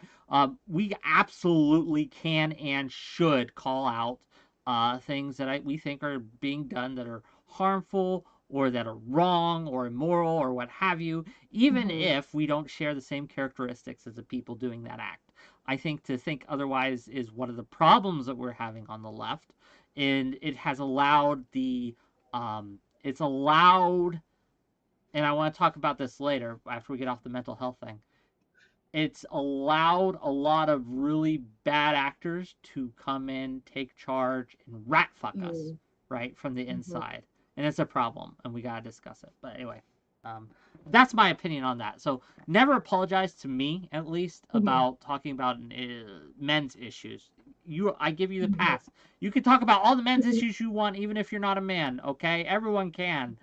We absolutely can and should call out things that we think are being done that are harmful or that are wrong or immoral or what have you, even
mhm,
if we don't share the same characteristics as the people doing that act. I think to think otherwise is one of the problems that we're having on the left, and it has allowed it's allowed, and I want to talk about this later after we get off the mental health thing. It's allowed a lot of really bad actors to come in, take charge, and rat fuck us,
mhm,
right, from the
mhm,
inside. And it's a problem, and we gotta discuss it. But anyway, um, that's my opinion on that. So never apologize to me, at least,
mhm,
about talking about men's issues. I give you the
mhm,
pass. You can talk about all the men's
mhm,
issues you want, even if you're not a man. Okay, everyone can.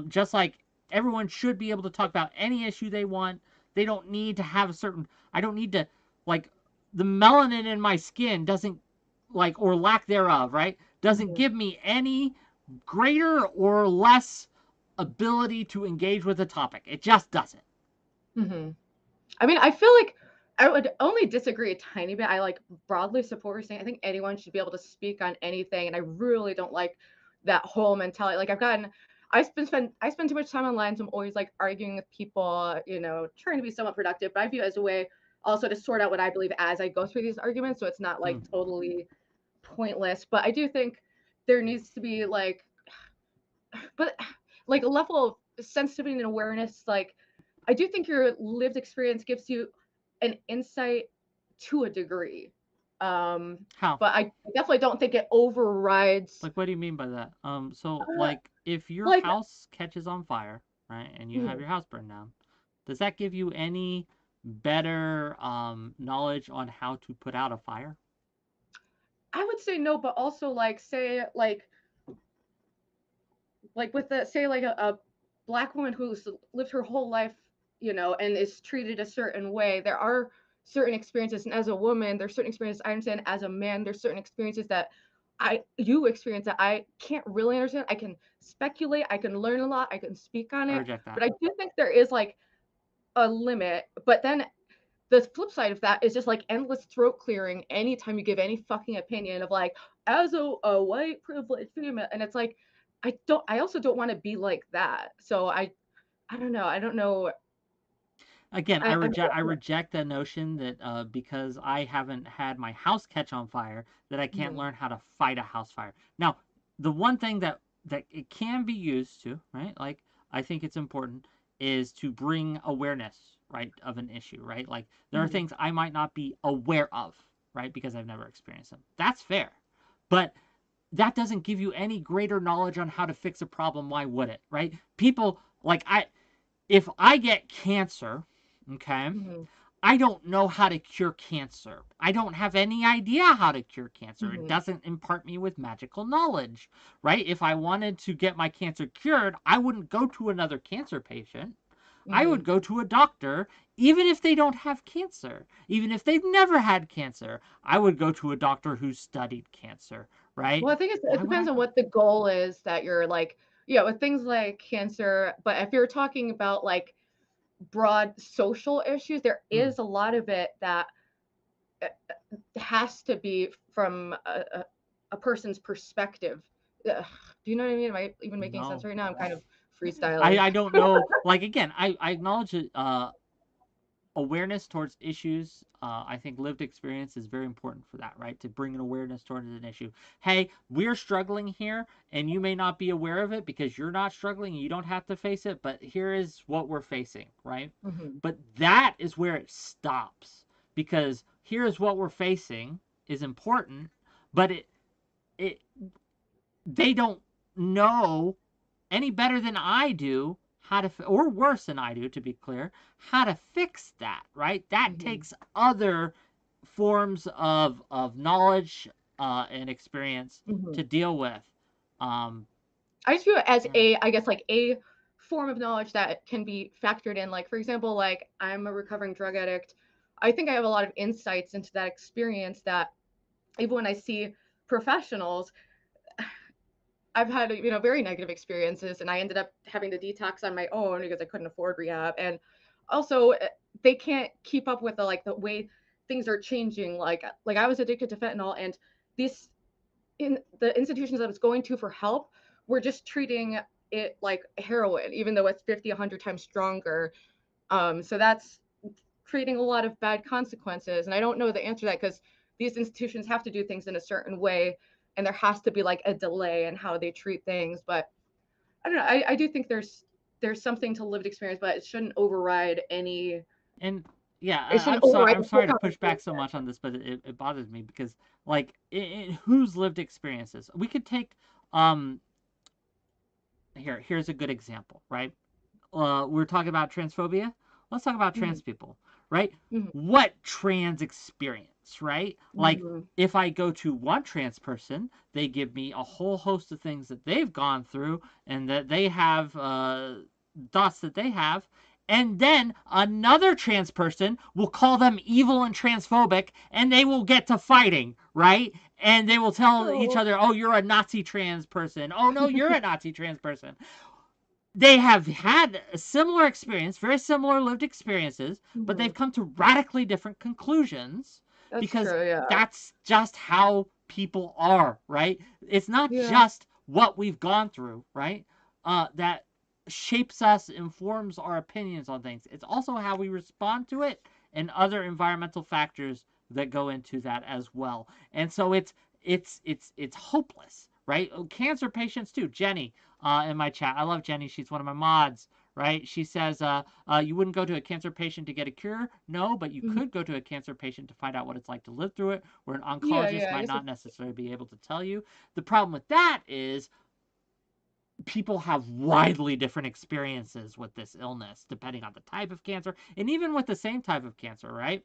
Just like everyone should be able to talk about any issue they want. They don't need to have a certain. I don't need to like. the melanin in my skin doesn't, like, or lack thereof, right, doesn't
Mhm.
give me any greater or less ability to engage with a topic. It just doesn't.
Mhm. I mean, I feel like I would only disagree a tiny bit. I like broadly support what you're saying. I think anyone should be able to speak on anything, and I really don't like that whole mentality. Like I spend too much time online, so I'm always like arguing with people, trying to be somewhat productive. But I view it as a way also to sort out what I believe as I go through these arguments, so it's not like totally pointless. But I do think there needs to be but like a level of sensitivity and awareness. Like I do think your lived experience gives you an insight to a degree.
How?
But I definitely don't think it overrides
Like, what do you mean by that? So, like, if your
like
house catches on fire, right, and you have
mhm.
your house burned down, does that give you any better knowledge on how to put out a fire?
I would say no, but also like say like with the say like a black woman who's lived her whole life, and is treated a certain way. There are certain experiences, and as a woman, there's certain experiences I understand. As a man, there's certain experiences that you experience that I can't really understand. I can speculate, I can learn a lot, I can speak on
I
it,
reject that.
but I do think there is like a limit. But then the flip side of that is just like endless throat clearing anytime you give any fucking opinion of like as a white privileged female, and it's like I also don't want to be like that. So I don't know. I don't know.
Again,
I
I reject the notion that because I haven't had my house catch on fire, that I can't
Mhm.
learn how to fight a house fire. Now, the one thing that it can be used to, right? Like, I think it's important, is to bring awareness, right, of an issue, right? Like, there are
Mhm.
things I might not be aware of, right, because I've never experienced them. That's fair. But that doesn't give you any greater knowledge on how to fix a problem. Why would it, right? People, like, if I get cancer, okay,
Mhm.
I don't know how to cure cancer. I don't have any idea how to cure cancer. It
Mhm.
doesn't impart me with magical knowledge, right? If I wanted to get my cancer cured, I wouldn't go to another cancer patient. I would
Mhm.
go to a doctor, even if they don't have cancer, even if they've never had cancer. I would go to a doctor who studied cancer, right?
Well, I think it
Why would I
depends on
go?
what the goal is that you're like, yeah, with things like cancer. But if you're talking about like broad social issues, there
Mm,
is a lot of it that uh, has to be from a person's perspective. Ugh, do you know what I mean? Am I even making sense
no.
right now? I'm kind of freestyling.
I don't know. Like, again, I acknowledge it. Awareness towards issues. I think lived experience is very important for that, right? To bring an awareness towards an issue. Hey, we're struggling here, and you may not be aware of it because you're not struggling and you don't have to face it, but here is what we're facing, right?
Mhm.
But that is where it stops, because here's what we're facing is important, but it they don't know any better than I do how to, or worse than I do, to be clear, how to fix that, right? That
Mhm.
takes other forms of knowledge and experience to
Mhm.
deal with. Um,
I just view it as
yeah.
I guess, like a form of knowledge that can be factored in. Like, for example, like I'm a recovering drug addict. I think I have a lot of insights into that experience that even when I see professionals, I've had, very negative experiences, and I ended up having to detox on my own because I couldn't afford rehab. And also, they can't keep up with the way things are changing. Like I was addicted to fentanyl, and these in the institutions I was going to for help were just treating it like heroin, even though it's 50, 100 times stronger. So that's creating a lot of bad consequences. And I don't know the answer to that because these institutions have to do things in a certain way, and there has to be like a delay in how they treat things. But I don't know. I do think there's something to lived experience, but it shouldn't override any.
And yeah,
It shouldn't
I'm sorry.
override
I'm
the full
sorry to push back so
conversation.
much on this, but it bothers me because, like, whose lived experiences? We could take here's a good example, right? We're talking about transphobia. Let's talk about
Mm-hmm.
trans people, right?
Mm-hmm.
What trans experience, right? Like,
Mm-hmm.
if I go to one trans person, they give me a whole host of things that they've gone through and that they have thoughts that they have, and then another trans person will call them evil and transphobic, and they will get to fighting, right? And they will tell each other, oh, you're a Nazi trans person. Oh, no, you're a Nazi trans person. They have had a similar experience, very similar lived experiences, but they've come to radically different conclusions because that's just how people are, right? It's not just what we've gone through, right? That shapes us, informs our opinions on things. It's also how we respond to it and other environmental factors that go into that as well. And so it's hopeless, right? Cancer patients too. Jenny, in my chat. I love Jenny. She's one of my mods, right? She says, you wouldn't go to a cancer patient to get a cure? No, but you could go to a cancer patient to find out what it's like to live through it, where an oncologist might not necessarily be able to tell you. The problem with that is people have widely different experiences with this illness, depending on the type of cancer, and even with the same type of cancer, right?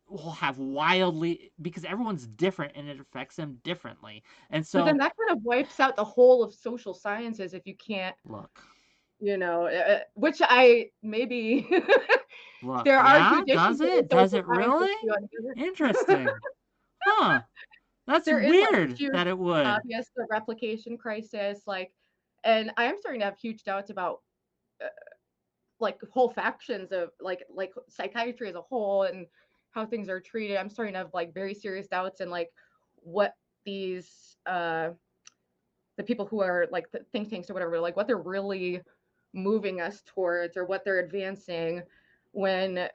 Will have wildly, because everyone's different and it affects them differently. And so
but then that kind of wipes out the whole of social sciences if you can't
look,
which I maybe
look,
there are
yeah,
traditions
does it really? Interesting. Huh. That's
there
weird
is, like,
that it would.
obvious the replication crisis, like, and I am starting to have huge doubts about like whole factions of like psychiatry as a whole and how things are treated. I'm starting to have like very serious doubts in like what these the people who are like the think tanks or whatever, like what they're really moving us towards or what they're advancing when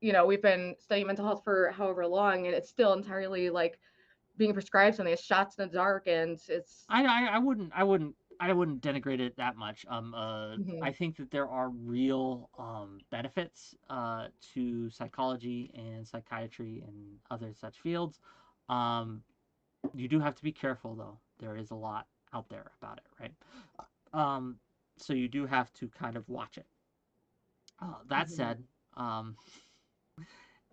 we've been studying mental health for however long and it's still entirely like being prescribed something. It's shots in the dark and it's
I wouldn't denigrate it that much. I think that there are real benefits to psychology and psychiatry and other such fields. You do have to be careful though. There is a lot out there about it, right? So you do have to kind of watch it. That said,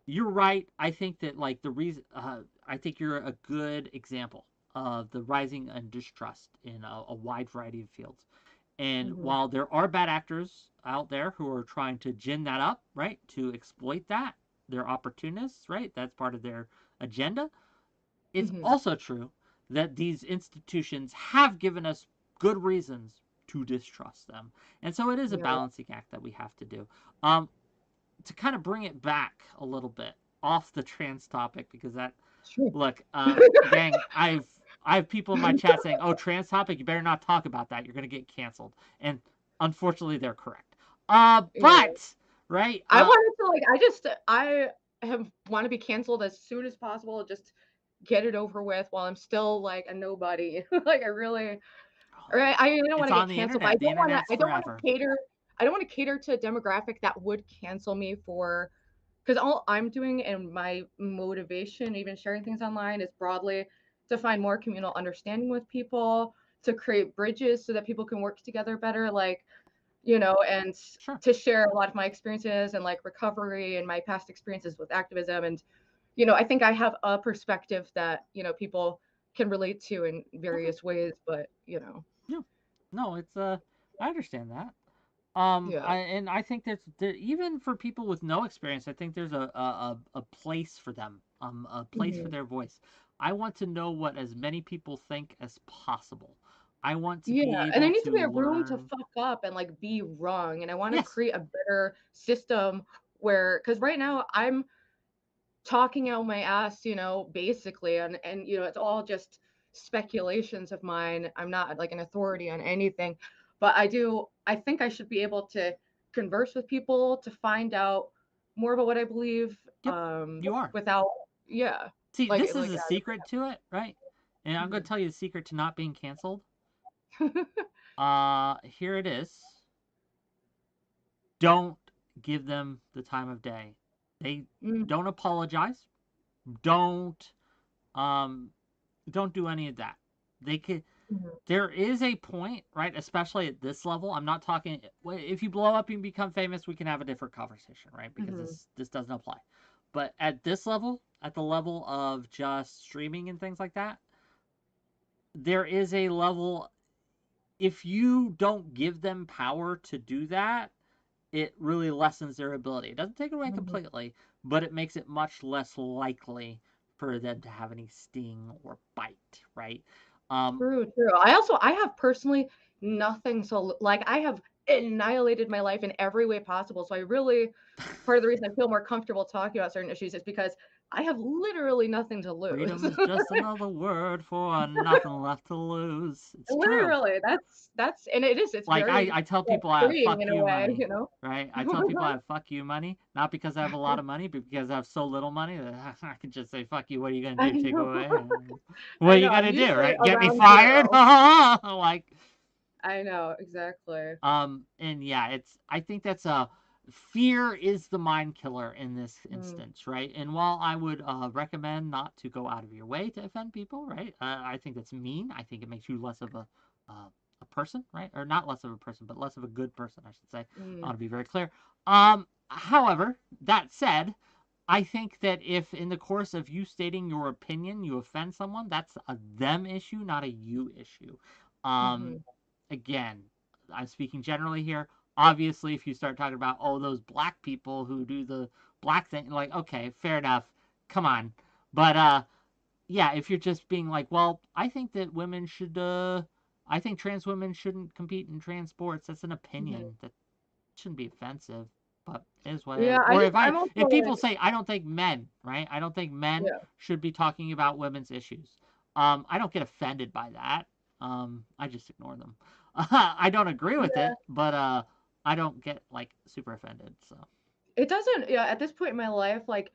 you're right. I think that like the reason, I think you're a good example of the rising and distrust in a wide variety of fields. And while there are bad actors out there who are trying to gin that up, right, to exploit that, they're opportunists, right? That's part of their agenda. It's also true that these institutions have given us good reasons to distrust them. And so it is a balancing act that we have to do. To kind of bring it back a little bit off the trans topic, because that, look, gang, I have people in my chat saying, oh, trans topic, you better not talk about that. You're going to get canceled. And unfortunately, they're correct. But, right?
I wanted to, like, I want to be canceled as soon as possible. Just get it over with while I'm still like a nobody. Like I really, right? I don't want to get canceled, but I don't want to cater. I don't want to cater to a demographic that would cancel me for, because all I'm doing and my motivation, even sharing things online, is broadly to find more communal understanding with people, to create bridges so that people can work together better, like, and to share a lot of my experiences and like recovery and my past experiences with activism. And, I think I have a perspective that, people can relate to in various ways, but,
Yeah. No, it's, I understand that.
Yeah.
I think that even for people with no experience, I think there's a place for them, a place for their voice. I want to know what as many people think as possible. I want to be able
and there needs to be a
learn.
room to fuck up and like be wrong. And I want to create a better system where, because right now I'm talking out my ass, basically, and it's all just speculations of mine. I'm not like an authority on anything, but I think I should be able to converse with people to find out more about what I believe.
You are.
Without,
See, this is a secret to it, right? And I'm going to tell you the secret to not being canceled. Here it is. Don't give them the time of day. They don't apologize. Don't do any of that. They could. There is a point, right? Especially at this level. I'm not talking. If you blow up and become famous, we can have a different conversation, right? Because this doesn't apply. But at this level, at the level of just streaming and things like that, there is a level. If you don't give them power to do that, it really lessens their ability. It doesn't take it away
Mhm.
completely, but it makes it much less likely for them to have any sting or bite, right?
True, true. I have personally nothing, so like I have annihilated my life in every way possible. So I really part of the reason I feel more comfortable talking about certain issues is because I have literally nothing to lose.
Freedom is just another word for nothing left to lose. It's true.
Literally, that's and it's
Like
very
I tell
like,
people I have
freeing
fuck
in a
you
way,
money,
you know?
right? I tell people I have fuck you money, not because I have a lot of money, but because I have so little money that I can just say fuck you. What are you gonna
I
do? Take
know.
away? What are
I
you
know. I'm
gonna do?
usually
Right? Get me
around
fired?
0.
Like
I know, exactly.
and yeah, I think that's a fear is the mind killer in this
Mm,
instance, right? And while I would recommend not to go out of your way to offend people, right? I think that's mean. I think it makes you less of a person, right? Or not less of a person, but less of a good person, I should say. I
mm,
want to be very clear. However, that said, I think that if in the course of you stating your opinion you offend someone, that's a them issue, not a you issue. Um,
mhm,
Again, I'm speaking generally here. Obviously, if you start talking about, oh, those black people who do the black thing, like, okay, fair enough. Come on. But, yeah, if you're just being like, well, I think that women should, I think trans women shouldn't compete in trans sports. That's an
mhm.
opinion. That shouldn't be offensive, but it is what it
Yeah,
is. Or
I'm also
if
like
people say, I don't think men, right? I don't think men
yeah,
should be talking about women's issues. I don't get offended by that. I just ignore them. I don't agree with
yeah.
it, but I don't get like super offended. So
It doesn't yeah, at this point in my life, like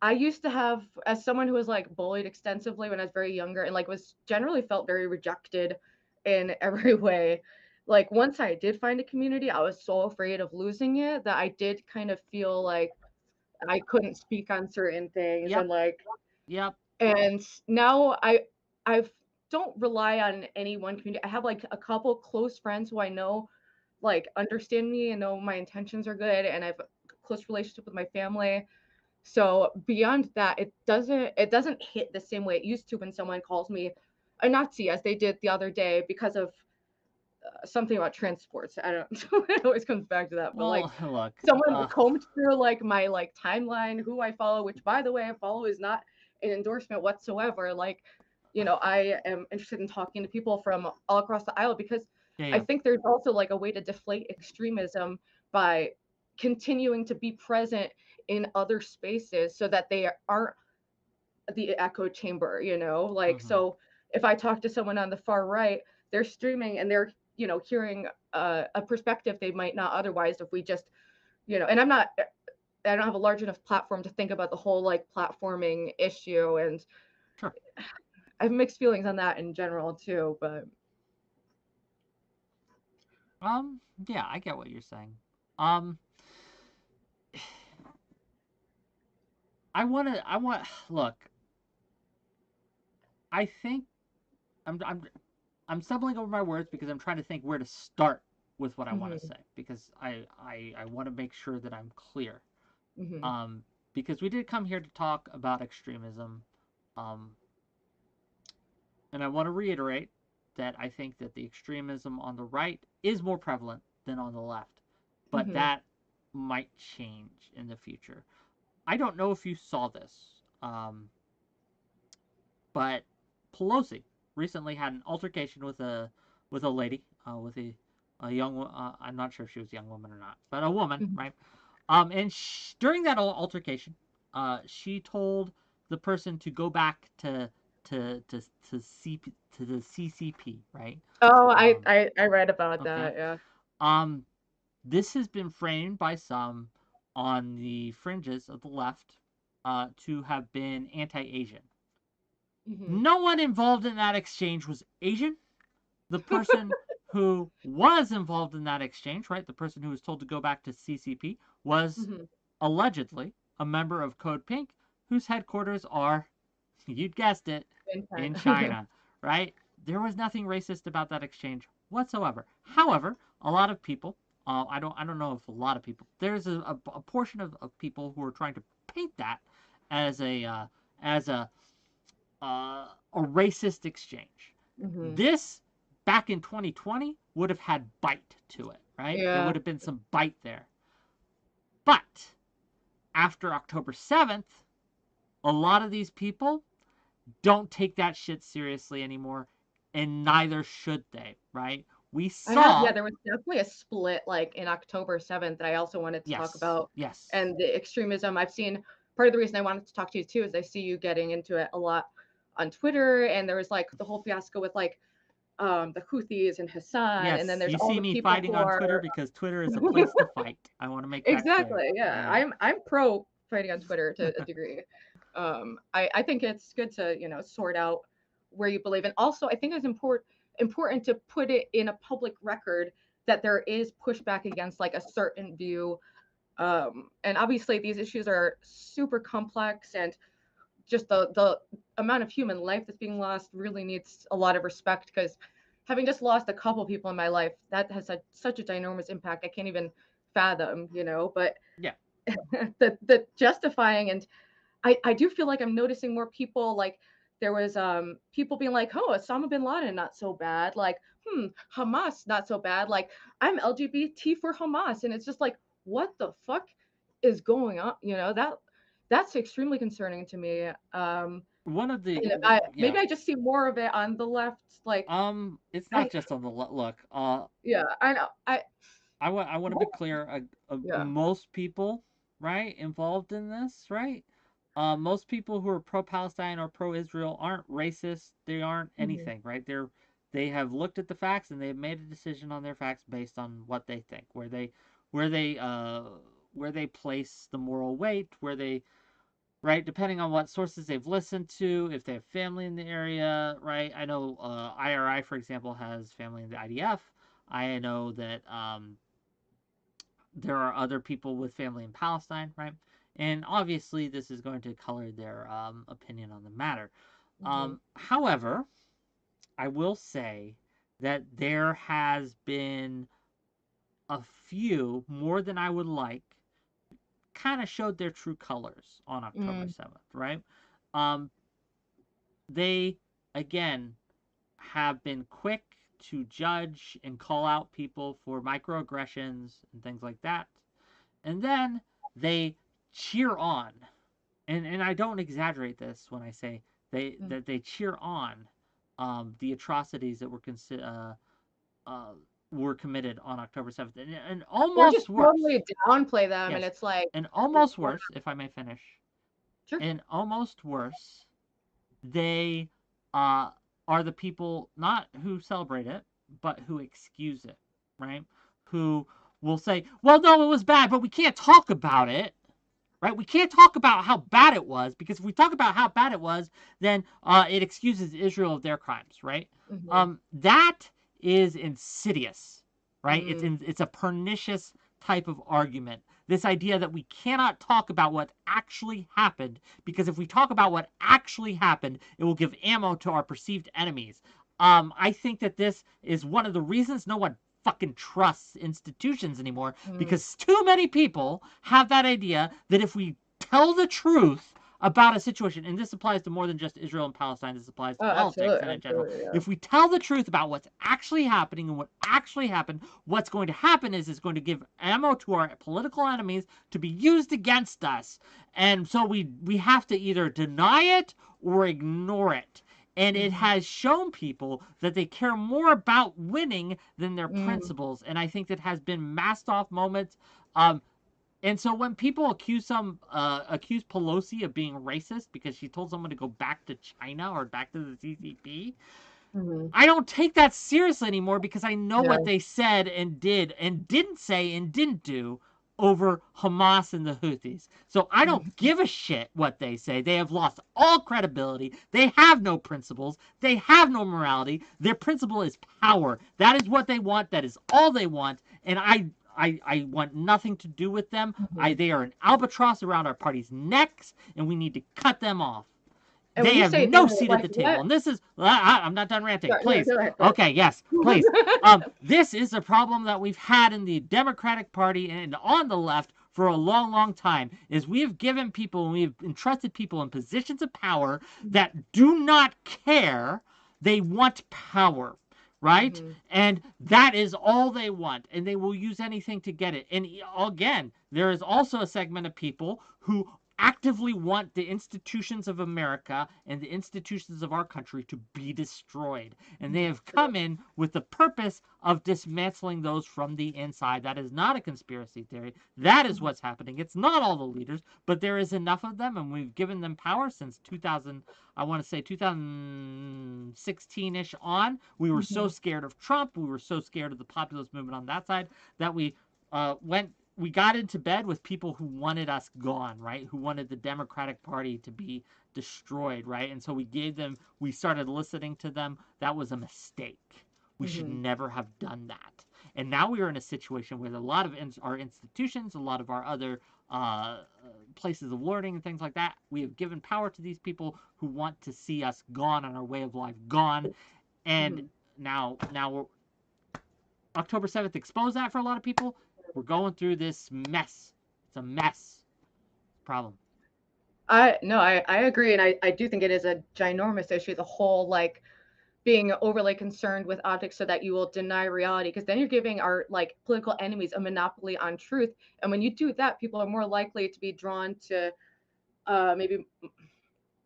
I used to have as someone who was like bullied extensively when I was very younger and like was generally felt very rejected in every way. Like once I did find a community, I was so afraid of losing it that I did kind of feel like I couldn't speak on certain things
yep,
and like
yep,
and now I don't rely on any one community. I have like a couple close friends who I know like understand me and know my intentions are good and I have a close relationship with my family. So beyond that, it doesn't hit the same way it used to when someone calls me a Nazi as they did the other day because of something about transports. I don't it always comes back to that. But like
well, look,
someone combed through like my like timeline, who I follow, which by the way, I follow is not an endorsement whatsoever. Like, I am interested in talking to people from all across the aisle because
yeah,
I
yeah,
think there's also like a way to deflate extremism by continuing to be present in other spaces so that they aren't the echo chamber, like
mm-hmm.
so if I talk to someone on the far right, they're streaming and they're hearing a perspective they might not otherwise if we just and I don't have a large enough platform to think about the whole like platforming issue and
Sure.
I have mixed feelings on that in general too, but
Yeah, I get what you're saying. Um, I want. Look, I think I'm I'm I'm stumbling over my words because I'm trying to think where to start with what I want to
mhm,
say because I want to make sure that I'm clear.
mhm,
Um, because we did come here to talk about extremism, um, and I want to reiterate that I think that the extremism on the right is more prevalent than on the left, but
mhm,
that might change in the future. I don't know if you saw this, but Pelosi recently had an altercation with a lady, with a young. I'm not sure if she was a young woman or not, but a woman,
mhm.
right? And during that altercation, she told the person to go back to to the CCP, right?
Oh, I,
Um,
I I read about
okay.
that, yeah.
Um, this has been framed by some on the fringes of the left to have been anti-Asian.
Mhm.
No one involved in that exchange was Asian. The person who was involved in that exchange, right, the person who was told to go back to CCP, was
Mhm.
allegedly a member of Code Pink, whose headquarters are, you'd guessed it,
Intent.
in China, right? There was nothing racist about that exchange whatsoever. However, a lot of people, I don't know if a lot of people, there's a portion of people who are trying to paint that as as a a racist exchange.
Mhm.
This back in 2020 would have had bite to it. right? There
Yeah.
would have been some bite there. But after October 7th, a lot of these people don't take that shit seriously anymore, and neither should they, right? We saw...
There was definitely a split like in October 7th that I also wanted to talk
Yes,
about.
yes.
And the extremism I've seen, part of the reason I wanted to talk to you too is I see you getting into it a lot on Twitter, and there was like the whole fiasco with like the Houthis and Hassan, and then
Yes,
there's
you
all
see
the
me
people
fighting
who
on
are
Twitter because Twitter is a place to fight. I want to make that clear.
exactly, yeah. I'm pro fighting on Twitter to a degree. I think it's good to, you know, sort out where you believe. And also I think it's important to put it in a public record that there is pushback against like a certain view. And obviously these issues are super complex, and just the amount of human life that's being lost really needs a lot of respect, because having just lost a couple people in my life, that has had such a ginormous impact I can't even fathom, you know. But
Yeah.
the justifying, and I do feel like I'm noticing more people, like there was people being like, oh, Osama bin Laden not so bad, like Hamas not so bad, like I'm LGBT for Hamas, and it's just like, what the fuck is going on, you know? That's extremely concerning to me.
One of the...
And
yeah.
maybe I just see more of it on the left, like
It's not just on the look.
yeah, I know.
I want to be clear.
Yeah.
Most people, right, involved in this, right? Most people who are pro-Palestine or pro-Israel aren't racist. They aren't anything, right? They have looked at the facts and they've made a decision on their facts based on what they think, where they place the moral weight, where they... right, depending on what sources they've listened to, if they have family in the area, right? I know IRI, for example, has family in the IDF. I know that there are other people with family in Palestine, right? And obviously, this is going to color their opinion on the matter. However, I will say that there has been a few, more than I would like, kind of showed their true colors on October 7th, right? They, again, have been quick to judge and call out people for microaggressions and things like that. And then they cheer on. And I don't exaggerate this when I say that they cheer on the atrocities that were committed on October 7th. And almost
or just
worse.
totally downplay them,
Yes.
and it's like,
and almost worse, if I may finish.
sure.
And almost worse, they are the people not who celebrate it, but who excuse it, right? Who will say, well, no, it was bad, but we can't talk about it, right? We can't talk about how bad it was, because if we talk about how bad it was, then it excuses Israel of their crimes, right? That is insidious, right? It's a pernicious type of argument. This idea that we cannot talk about what actually happened, because if we talk about what actually happened, it will give ammo to our perceived enemies. I think that this is one of the reasons no one fucking trusts institutions anymore, because too many people have that idea that if we tell the truth about a situation, and this applies to more than just Israel and Palestine, this applies to politics and in general.
Yeah.
If we tell the truth about what's actually happening and what actually happened, what's going to happen is it's going to give ammo to our political enemies to be used against us. And so we have to either deny it or ignore it. And it has shown people that they care more about winning than their principles. And I think that has been masked off moments. And so when people accuse Pelosi of being racist because she told someone to go back to China or back to the CCP, I don't take that seriously anymore, because I know what they said and did and didn't say and didn't do over Hamas and the Houthis. So I don't give a shit what they say. They have lost all credibility. They have no principles. They have no morality. Their principle is power. That is what they want. That is all they want. And I want nothing to do with them. They are an albatross around our party's necks, and we need to cut them off. And they have no seat at the table. And this is... I'm not done ranting. Please. Go ahead. Okay, yes, please. This is a problem that we've had in the Democratic Party and on the left for a long, long time, is we have given people, and we have entrusted people in positions of power that do not care. They want power, right?
Mhm.
And that is all they want, and they will use anything to get it. And again, there is also a segment of people who actively want the institutions of America and the institutions of our country to be destroyed. And they have come in with the purpose of dismantling those from the inside. That is not a conspiracy theory. That is what's happening. It's not all the leaders, but there is enough of them, and we've given them power since 2000, I want to say 2016-ish on. We were so scared of Trump. We were so scared of the populist movement on that side that we got into bed with people who wanted us gone, right? Who wanted the Democratic Party to be destroyed, right? And so we started listening to them. That was a mistake. We should never have done that. And now we are in a situation where a lot of our institutions, a lot of our other places of learning and things like that, we have given power to these people who want to see us gone and our way of life gone. And now we're, October 7th exposed that for a lot of people. We're going through this mess. It's a mess. Problem.
I agree, and I do think it is a ginormous issue. The whole like being overly concerned with optics so that you will deny reality, because then you're giving our like political enemies a monopoly on truth. And when you do that, people are more likely to be drawn to maybe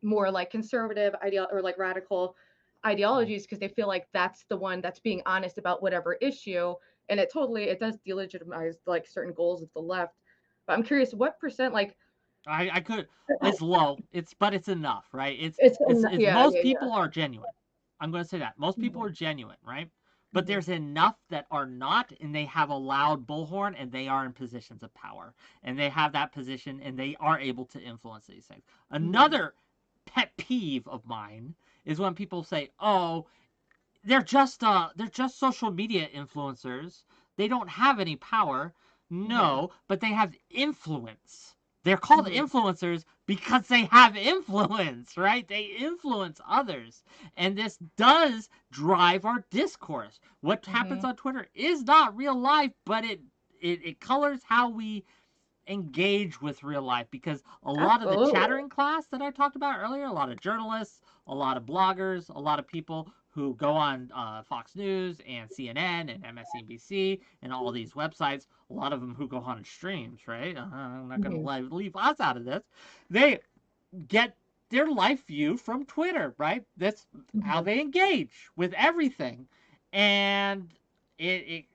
more like conservative or like radical ideologies, because they feel like that's the one that's being honest about whatever issue. And it does delegitimize like certain goals of the left. But I'm curious, what percent like
I could, it's low, but it's enough, right? It's
yeah,
most people are genuine. I'm going to say that most people
Mhm.
are genuine, right? But
Mhm.
there's enough that are not, and they have a loud bullhorn, and they are in positions of power, and they have that position, and they are able to influence these things. Another pet peeve of mine is when people say, "Oh, they're just social media influencers. They don't have any power." No, but they have influence. They're called influencers because they have influence, right? They influence others. And this does drive our discourse. What happens on Twitter is not real life, but it colors how we engage with real life, because a lot of the
Absolutely.
chattering class that I talked about earlier, a lot of journalists, a lot of bloggers, a lot of people who go on Fox News and CNN and MSNBC and all these websites, a lot of them who go on streams, right? I'm not going to leave us out of this. They get their life view from Twitter, right? That's how they engage with everything. And it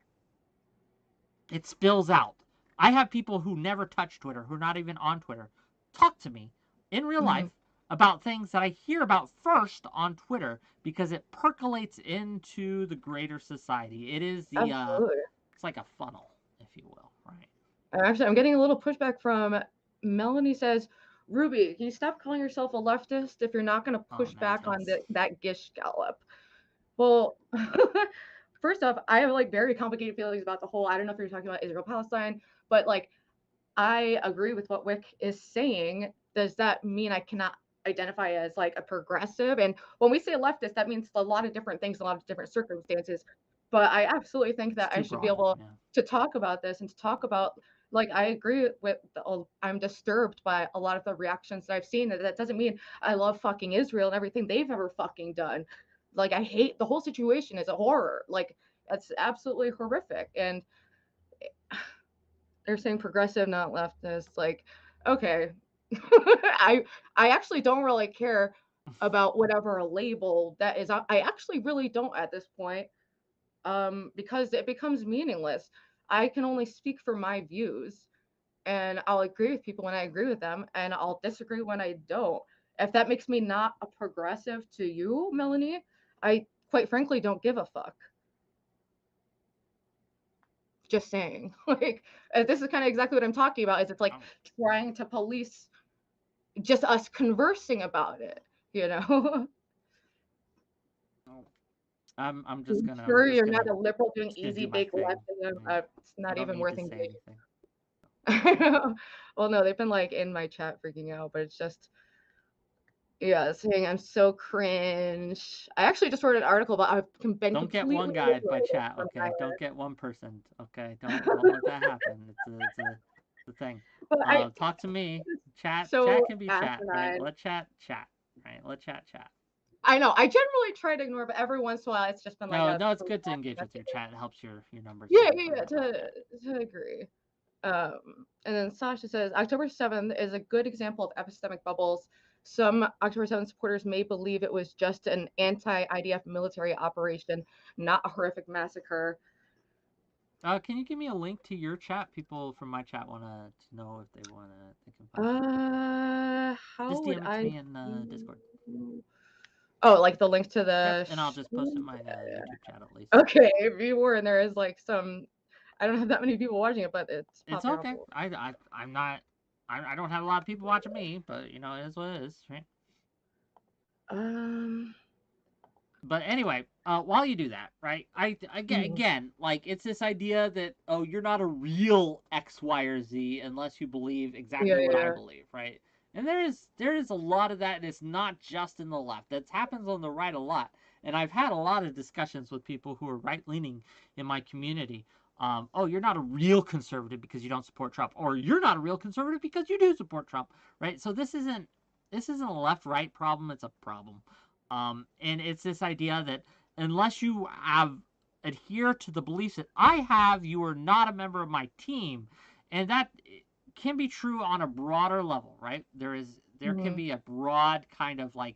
spills out. I have people who never touch Twitter, who are not even on Twitter, talk to me in real life about things that I hear about first on Twitter, because it percolates into the greater society. It is
Absolutely.
it's like a funnel, if you will, right?
Actually, I'm getting a little pushback from Melanie. Says, Ruby, can you stop calling yourself a leftist if you're not going to push back on that 𝕾𝖎𝖎? Well, first off, I have like very complicated feelings about the whole, I don't know if you're talking about Israel-Palestine, but like I agree with what Wick is saying. Does that mean I cannot identify as like a progressive? And when we say leftist, that means a lot of different things, a lot of different circumstances. But I absolutely think that I should be able to talk about this and to talk about, like, I agree with I'm disturbed by a lot of the reactions that I've seen. That doesn't mean I love fucking Israel and everything they've ever fucking done. Like, I hate the whole situation is a horror. Like, that's absolutely horrific. And they're saying progressive, not leftist. Like, okay. I actually don't really care about whatever label that is. I actually really don't at this point, because it becomes meaningless. I can only speak for my views, and I'll agree with people when I agree with them, and I'll disagree when I don't. If that makes me not a progressive to you, Melanie, I quite frankly don't give a fuck. Just saying. Like, this is kind of exactly what I'm talking about, is it's like trying to police just us conversing about it, you know?
I'm just gonna
Sure, you're not a liberal doing easy
do my
bake
thing.
leftism. It's not even worth engaging.
Anything.
Well, no, they've been like in my chat freaking out, but it's just, yeah, saying I'm so cringe. I actually just wrote an article, but I've been
Don't get
completely
one guy by
liberated
chat,
from
okay? Don't
that.
get one person, okay? Don't let that happen. It's the thing.
But
Talk to me. Chat
so
can be chat, right?
asinine.
Let chat, right? Let chat.
I know. I generally try to ignore, but every once in a while, it's just been like
No,
a
no, it's good to engage with your chat. It helps your numbers.
yeah,
to
yeah,
grow
yeah,
that way.
to agree. And then Sasha says October 7th is a good example of epistemic bubbles. Some October 7th supporters may believe it was just an anti-IDF military operation, not a horrific massacre.
Can you give me a link to your chat? People from my chat want to know if they want to. They can find.
How
Just
would
DM it to
I
me in Discord.
Oh, like the link to
Yep,
the
and I'll just post it in my YouTube chat at least.
Okay, if you were and there is like some I don't have that many people watching it, but it's
It's
popping up.
okay. I'm not. I don't have a lot of people watching me, but you know, it is what it is, right? But anyway, while you do that, right? Again, like it's this idea that you're not a real X, Y, or Z unless you believe exactly what I believe, right? And there is a lot of that, and it's not just in the left. That happens on the right a lot. And I've had a lot of discussions with people who are right leaning in my community. You're not a real conservative because you don't support Trump, or you're not a real conservative because you do support Trump, right? So this isn't a left right problem. It's a problem. And it's this idea that unless you have adhere to the beliefs that I have, you are not a member of my team, and that can be true on a broader level, right? There can be a broad kind of like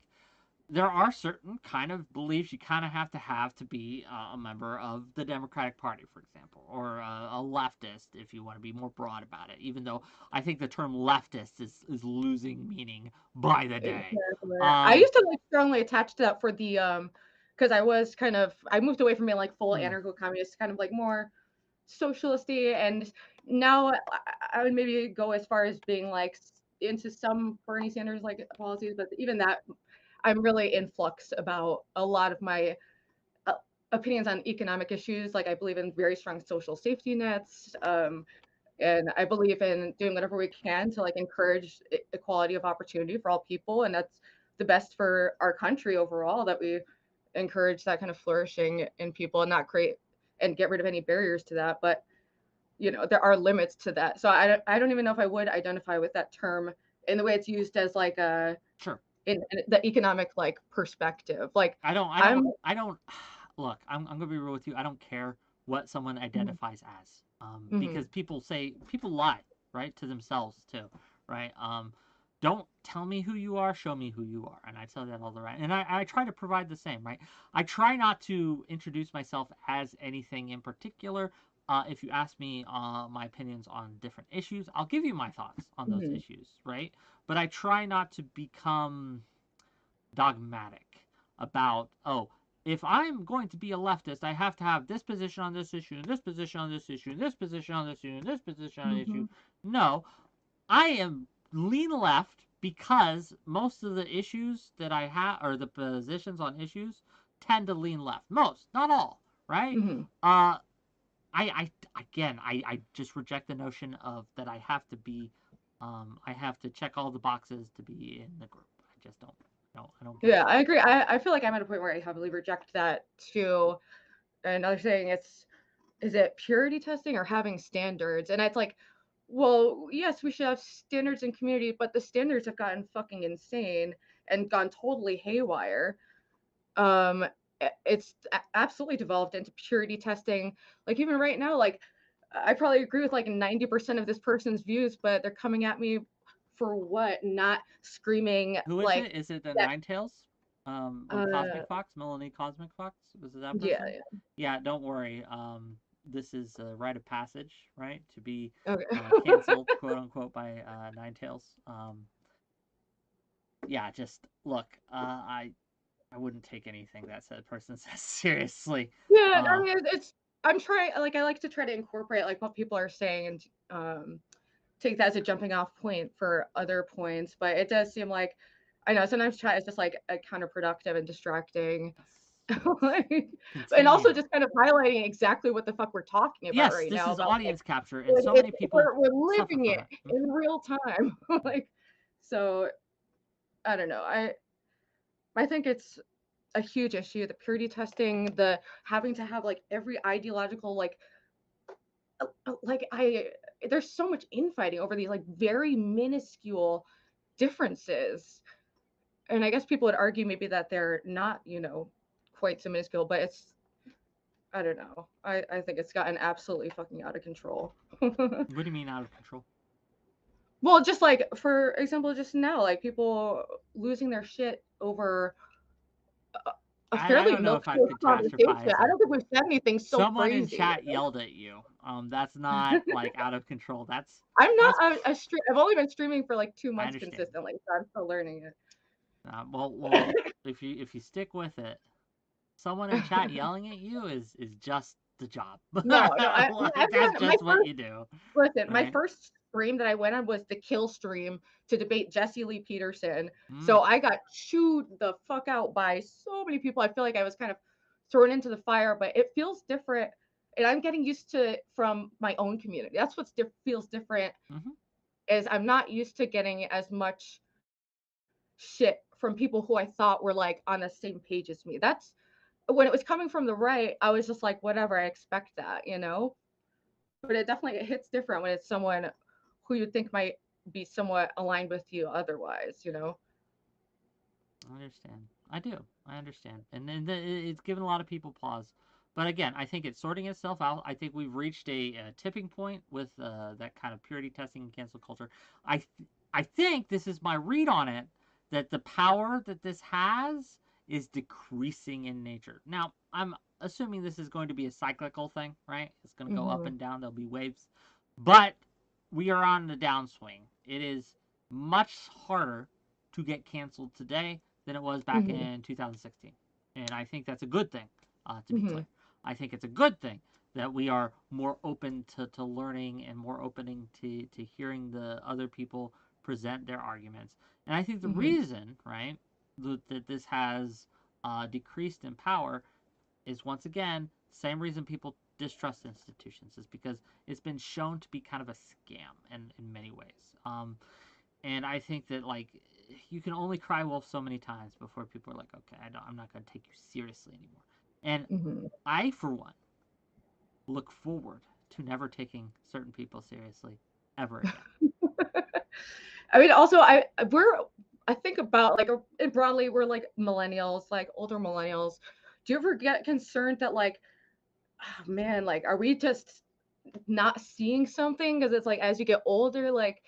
there are certain kind of beliefs you kind of have to be a member of the Democratic Party, for example, or a leftist if you want to be more broad about it. Even though I think the term leftist is losing meaning by the day.
I used to like strongly attach to that for the because I moved away from being like full anarcho-communist, kind of like more socialisty, and now I would maybe go as far as being like into some Bernie Sanders like policies, but even that I'm really in flux about a lot of my opinions on economic issues. Like I believe in very strong social safety nets, and I believe in doing whatever we can to like encourage equality of opportunity for all people, and that's the best for our country overall. That we encourage that kind of flourishing in people and not create and get rid of any barriers to that. But you know, there are limits to that. So I don't even know if I would identify with that term in the way it's used as like a
Sure.
In the economic like perspective. Like
I don't look, I'm gonna be real with you. I don't care what someone identifies as. Because people lie, right, to themselves too, right? Don't tell me who you are, show me who you are. And I tell that all the right. And I try to provide the same, right? I try not to introduce myself as anything in particular. If you ask me my opinions on different issues, I'll give you my thoughts on those issues, right? But I try not to become dogmatic about, if I'm going to be a leftist, I have to have this position on this issue, and this position on this issue, and this position on this issue, and this position on this issue. No, I am lean left because most of the issues that I have, or the positions on issues, tend to lean left. Most, not all, right? I just reject the notion of that I have to be, I have to check all the boxes to be in the group. I just don't. No, I don't.
Yeah, I agree. I feel like I'm at a point where I heavily reject that too. Another thing, is it purity testing or having standards? And it's like, well, yes, we should have standards in community, but the standards have gotten fucking insane and gone totally haywire. It's absolutely devolved into purity testing. Like even right now, like I probably agree with like 90% of this person's views, but they're coming at me for what? Not screaming
Who is
like
it? Is it the
that.
Nine Tails? Cosmic Fox, Melanie Cosmic Fox? Was it that person?
Yeah.
Yeah, don't worry. This is a rite of passage, right? To be
Okay.
canceled, quote unquote, by Nine Tails. Yeah, just look. I wouldn't take anything that said person says seriously.
Yeah, I mean, I'm trying, like, I like to try to incorporate like what people are saying and take that as a jumping off point for other points. But it does seem like I know sometimes chat is just like counterproductive and distracting. Like, and also just kind of highlighting exactly what the fuck we're talking about right
this
now.
is
About,
audience capture, and so many people
we're
suffer
living
from
it in real time. Like, so I don't know. I think it's a huge issue. The purity testing, the having to have like every ideological like there's so much infighting over these like very minuscule differences. And I guess people would argue maybe that they're not, you know, quite so minuscule, but it's, I don't know. I think it's gotten absolutely fucking out of control.
What do you mean out of control?
Well, just like, for example, just now, like people losing their shit over a
I
fairly
don't know if I'd
milquetoast conversation.
catastrophize
I
it.
don't think we've said anything so
Someone in
crazy.
chat yelled at you. That's not like out of control. That's
I'm not
that's
I've only been streaming for like 2
I
months
understand.
consistently, so I'm still learning it.
Well, if you stick with it, someone in chat yelling at you is just the job.
No,
That's just what you do.
Listen, my
Right?
first stream that I went on was the kill stream to debate 𝕵𝖎𝖙
Mm.
So I got chewed the fuck out by so many people. I feel like I was kind of thrown into the fire, but it feels different. And I'm getting used to it from my own community. That's what feels different, is I'm not used to getting as much shit from people who I thought were like on the same page as me. That's when it was coming from the right, I was just like, whatever, I expect that, you know? But it hits different when it's someone who you think might be somewhat aligned with you otherwise, you know?
I understand. I do. I understand. And then it's given a lot of people pause. But again, I think it's sorting itself out. I think we've reached a tipping point with that kind of purity testing and cancel culture. I think this is my read on it, that the power that this has is decreasing in nature. Now, I'm assuming this is going to be a cyclical thing, right? It's going to go up and down. There'll be waves. But we are on the downswing. It is much harder to get canceled today than it was back in 2016. And I think that's a good thing, to be clear. I think it's a good thing that we are more open to learning and more opening to hearing the other people present their arguments. And I think the reason, right, that this has decreased in power is, once again, same reason people distrust institutions, is because it's been shown to be kind of a scam in many ways. And I think that, like, you can only cry wolf so many times before people are like, okay, I'm not going to take you seriously anymore. And I, for one, look forward to never taking certain people seriously ever again.
I mean, also, I think about, like, broadly, we're like millennials, like older millennials. Do you ever get concerned that, like, oh man, like, are we just not seeing something? Because it's like, as you get older, like,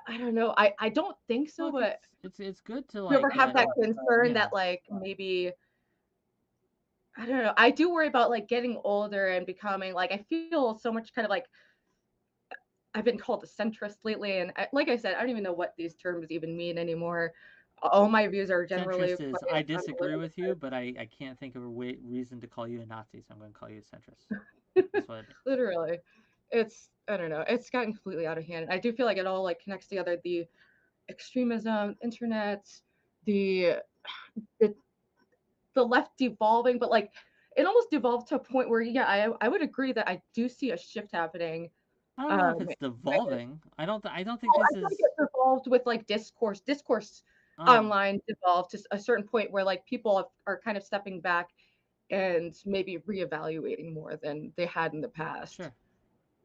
I don't know. I don't think so,
Look,
but
it's good to,
you
like,
ever have that concern that, like, maybe, I don't know. I do worry about, like, getting older and becoming, like, I feel so much kind of like I've been called a centrist lately, and like I said, I don't even know what these terms even mean anymore. All my views are generally
centrist is, I disagree with you, but I can't think of a reason to call you a Nazi, so I'm going to call you a centrist. That's what it is.
Literally. It's, I don't know. It's gotten completely out of hand. I do feel like it all, like, connects together, the extremism, internet, the the left devolving, but, like, it almost devolved to a point where, yeah, I would agree that I do see a shift happening.
I don't know if it's devolving. I don't think
I
this
feel
is.
like it's evolved with, like, discourse. Online devolved to a certain point where, like, people are kind of stepping back and maybe reevaluating more than they had in the past.
Sure.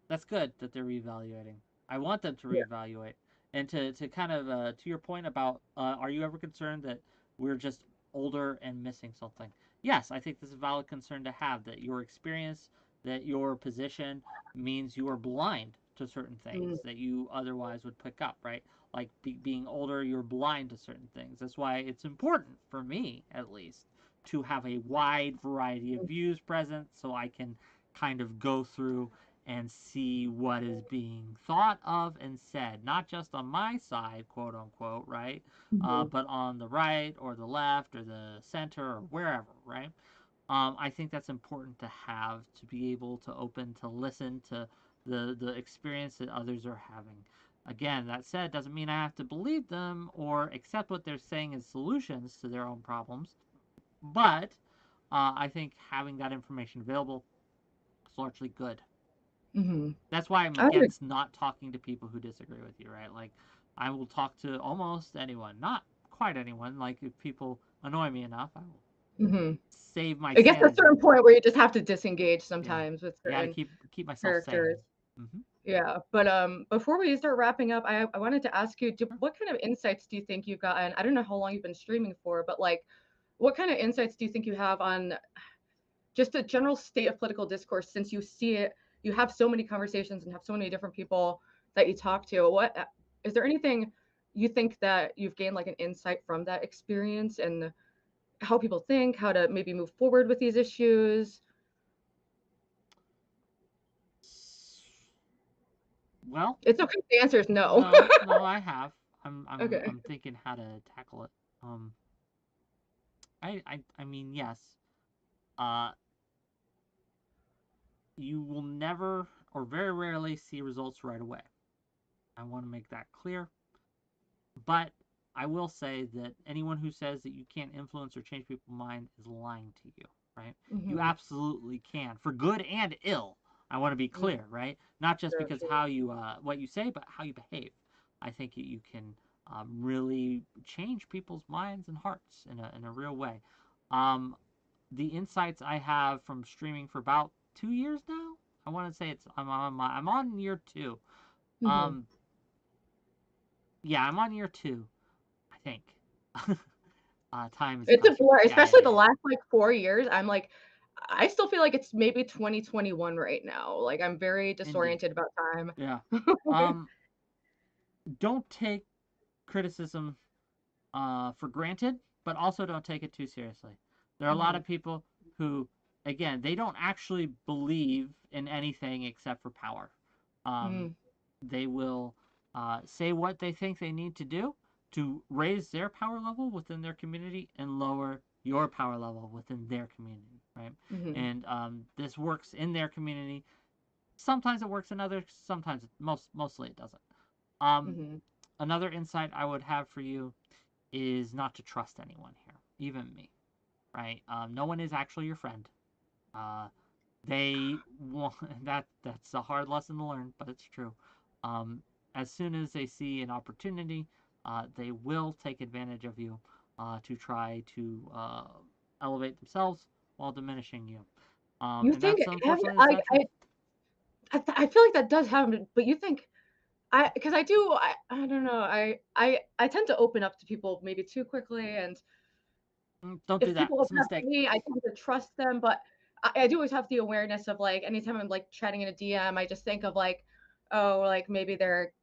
That's good that they're reevaluating. I want them to reevaluate. And to kind of, to your point about, are you ever concerned that we're just older and missing something? Yes, I think this is a valid concern to have, that your experience, that your position means you are blind to certain things that you otherwise would pick up, right? Like being older, you're blind to certain things. That's why it's important, for me at least, to have a wide variety of views present, so I can kind of go through and see what is being thought of and said, not just on my side, quote unquote, right? But on the right or the left or the center or wherever, right? I think that's important to have, to be able to open, to listen to the experience that others are having. Again, that said, doesn't mean I have to believe them or accept what they're saying as solutions to their own problems. But I think having that information available is largely good. That's why I'm against not talking to people who disagree with you, right? Like, I will talk to almost anyone, not quite anyone. Like, if people annoy me enough, I will save my.
I guess at a certain point where you just have to disengage sometimes with certain
keep myself
characters.
sane.
Yeah, but before we start wrapping up, I wanted to ask you,
Sure.
what kind of insights do you think you've gotten? I don't know how long you've been streaming for, but like, what kind of insights do you think you have on just the general state of political discourse since you see it, you have so many conversations and have so many different people that you talk to? What is there anything you think that you've gained like an insight from that experience and how people think, how to maybe move forward with these issues?
Well,
It's okay if the answer is no.
no, I have.
Okay.
I'm thinking how to tackle it. I mean, yes. Uh, you will never or very rarely see results right away. I want to make that clear. But I will say that anyone who says that you can't influence or change people's mind is lying to you, right? You
Mm-hmm.
absolutely can, for good and ill. I want to be
Mm,
clear, right? Not just
true,
because
true.
how you what you say, but how you behave. I think you can really change people's minds and hearts in a real way. Um, the insights I have from streaming for about 2 years now. I want to say I'm on year two.
Mm-hmm.
Um, yeah, I'm on year two. I think. Time is a
It's a
question.
blur,
Yeah,
especially
yeah,
the
yeah.
last like 4 years. I'm like, I still feel like it's maybe 2021 right now. Like I'm very
Indeed.
disoriented about time.
Yeah. Um, don't take criticism for granted, but also don't take it too seriously. There are a lot
Hmm.
of people who, again, they don't actually believe in anything except for power. Um,
Mm,
they will say what they think they need to do to raise their power level within their community and lower your power level within their community, right?
hmm.
And this works in their community. Sometimes it works in others. Sometimes mostly it doesn't. Um,
Hmm.
Another insight I would have for you is not to trust anyone here, even me, right? No one is actually your friend. Uh, they want that's a hard lesson to learn, but it's true. Um, as soon as they see an opportunity, they will take advantage of you to try to elevate themselves while diminishing you.
You
And
think
that's
have
unfortunately the sad truth.
I feel like that does happen, but you think I because I do I don't know I tend to open up to people maybe too quickly, and
Don't do
if
that.
people
It's a
open up to
mistake.
me, I tend to trust them, but I do always have the awareness of like anytime I'm like chatting in a DM, I just think of like, oh, like maybe they're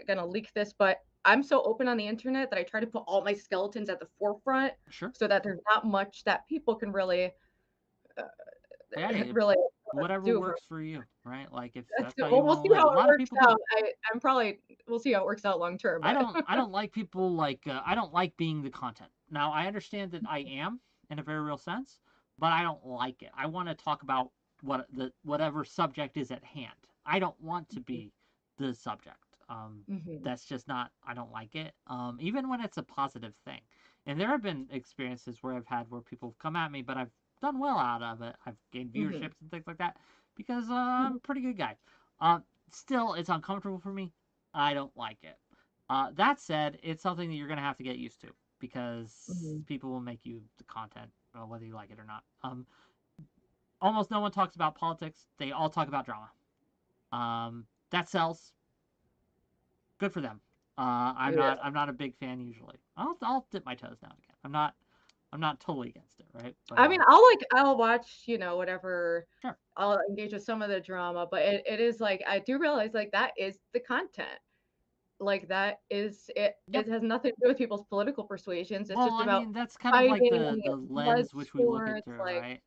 gonna leak this, but I'm so open on the internet that I try to put all my skeletons at the forefront
Sure.
so that there's not much that people can really, uh,
Hey,
really
whatever
do for.
works for you, right? Like if
That's
that's
it.
how you
Well, we'll
want to
see
live.
how
A
it
lot of
works
people don't.
out. I'm probably we'll see how it works out long term, but
I don't like people like I don't like being the content. Now I understand that I am in a very real sense, but I don't like it. I want to talk about whatever subject is at hand. I don't want to be the subject.
Mhm,
That's just not. I don't like it. Even when it's a positive thing, and there have been experiences where I've had where people have come at me, but I've done well out of it. I've gained
mhm,
viewerships and things like that because
mhm,
I'm a pretty good guy. Uh, Still, it's uncomfortable for me. I don't like it. That said, it's something that you're going to have to get used to because
mhm.
people will make you the content, whether you like it or not. Almost no one talks about politics. They all talk about drama. That sells. Good for them.
Yeah.
I'm not a big fan usually. I'll dip my toes now and again. I'm not totally against it, right? But
I mean, I'll watch, whatever.
sure.
I'll engage with some of the drama, but it is like I do realize like that is the content. Like that is it.
Yep.
It has nothing to do with people's political persuasions. It's
Well,
just
I
about
mean, that's kind of like
fighting,
the
blood
lens which we look at
sports.
through,
Like,
right?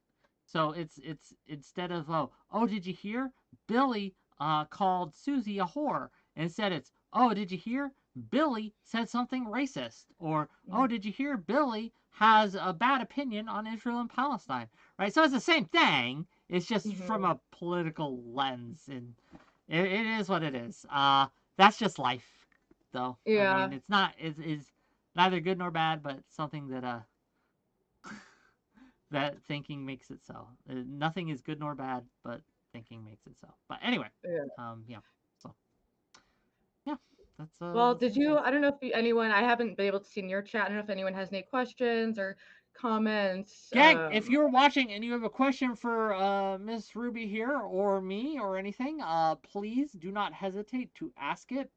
So it's instead of did you hear Billy called Susie a whore? Instead it's did you hear Billy said something racist? Or
mhm,
did you hear Billy has a bad opinion on Israel and Palestine? Right? So it's the same thing. It's just from
mhm.
a political lens, and it is what it is. That's just life, though. I mean,
Yeah.
it's not is neither good nor bad, but something that that thinking makes it so. Nothing is good nor bad, but thinking makes it so. But anyway,
Yeah.
yeah. So yeah,
Well,
that's
did
the
you?
insights.
I don't know if anyone. I haven't been able to see in your chat. I don't know if anyone has any questions or comments.
Gang, if you're watching and you have a question for Miss Ruby here or me or anything, please do not hesitate to ask it.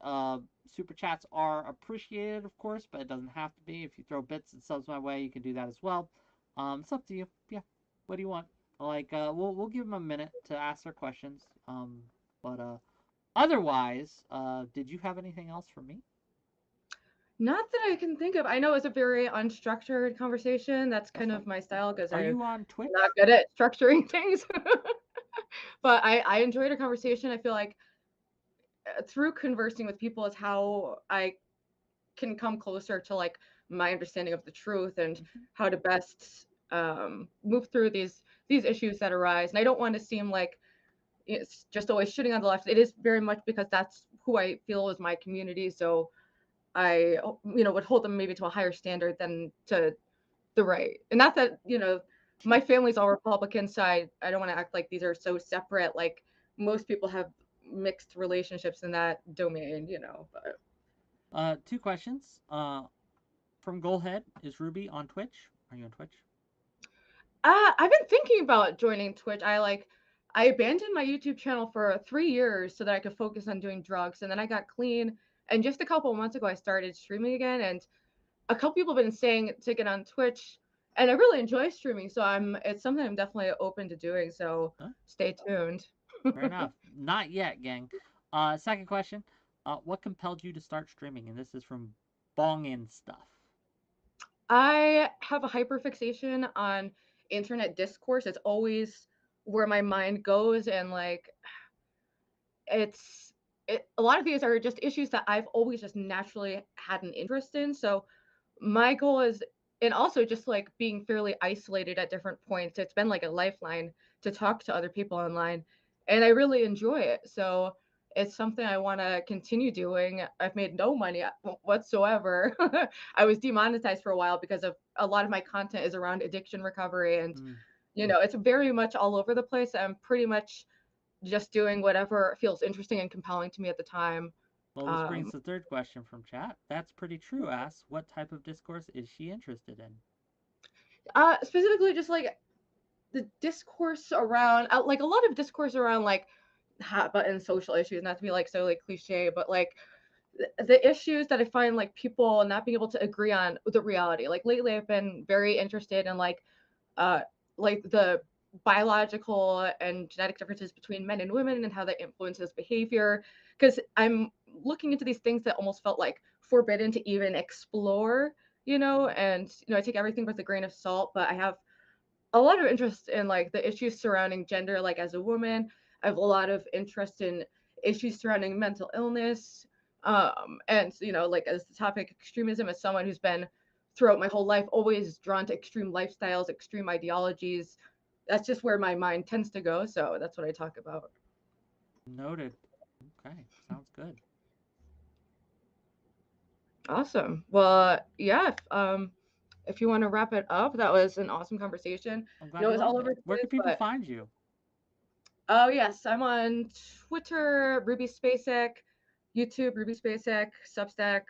Super chats are appreciated, of course, but it doesn't have to be. If you throw bits and subs my way, you can do that as well. It's up to you. Yeah, what do you want? Like, we'll give them a minute to ask their questions. But otherwise, did you have anything else for me?
Not that I can think of. I know it's a very unstructured conversation. That's kind of my style because
Are
I'm
you on Twitch?
not good at structuring things. But I enjoyed a conversation. I feel like through conversing with people is how I can come closer to like my understanding of the truth and how to best move through these issues that arise. And I don't want to seem like it's just always shooting on the left. It is very much because that's who I feel is my community. So I, would hold them maybe to a higher standard than to the right. And not that, my family's all Republican, so I don't want to act like these are so separate. Like most people have mixed relationships in that domain, but.
2 questions. From 𝕾𝖎, is Ruby on Twitch? Are you on Twitch?
I've been thinking about joining Twitch. I abandoned my YouTube channel for 3 years so that I could focus on doing drugs, and then I got clean. And just a couple of months ago, I started streaming again, and a couple people have been saying to get on Twitch, and I really enjoy streaming. So it's something I'm definitely open to doing. So Stay tuned.
Fair enough. Not yet, gang. Second question. What compelled you to start streaming? And this is from 𝕵𝖎𝖎 stuff.
I have a hyperfixation on internet discourse. It's always where my mind goes, and like a lot of these are just issues that I've always just naturally had an interest in. So my goal is, and also just like being fairly isolated at different points, it's been like a lifeline to talk to other people online, and I really enjoy it. So it's something I want to continue doing. I've made no money whatsoever. I was demonetized for a while because of a lot of my content is around addiction recovery, and it's very much all over the place. I'm pretty much just doing whatever feels interesting and compelling to me at the time.
Well, this brings the third question from chat. That's pretty true. Asks, what type of discourse is she interested in?
Specifically, just like the discourse around, like a lot of discourse around like hot button social issues. Not to be like so like cliche, but like the issues that I find like people not being able to agree on the reality. Like lately, I've been very interested in like the biological and genetic differences between men and women and how that influences behavior, because I'm looking into these things that almost felt like forbidden to even explore, and I take everything with a grain of salt, but I have a lot of interest in like the issues surrounding gender. Like as a woman, I have a lot of interest in issues surrounding mental illness, and like as the topic extremism, as someone who's been throughout my whole life always drawn to extreme lifestyles, extreme ideologies. That's just where my mind tends to go. So that's what I talk about.
Noted. Okay, sounds good.
Awesome. Well, yeah. If you want to wrap it up, that was an awesome conversation.
I'm glad you
It's all
loved
over
it. Where can people find you?
Oh yes, I'm on Twitter, 𝕵𝖎𝖎𝖙, YouTube, 𝕵𝖎𝖎𝖙, Substack,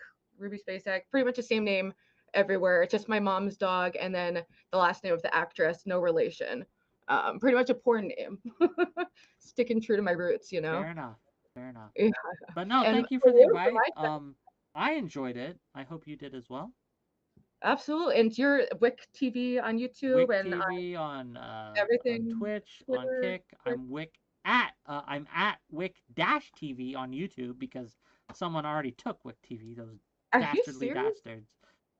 𝕵𝖎𝖎𝖙, pretty much the same name everywhere. It's just my mom's dog and then the last name of the actress, no relation. Pretty much a porn name. Sticking true to my roots,
Fair enough. Fair enough.
Yeah.
But no,
And
thank you for the invite. I enjoyed it. I hope you did as well.
Absolutely. And you're WhickTV on YouTube
WhickTV on
everything,
on Twitch,
Twitter.
on Kick. I'm at 𝕵𝖎𝖎 on YouTube because someone already took WhickTV. Those dastardly bastards.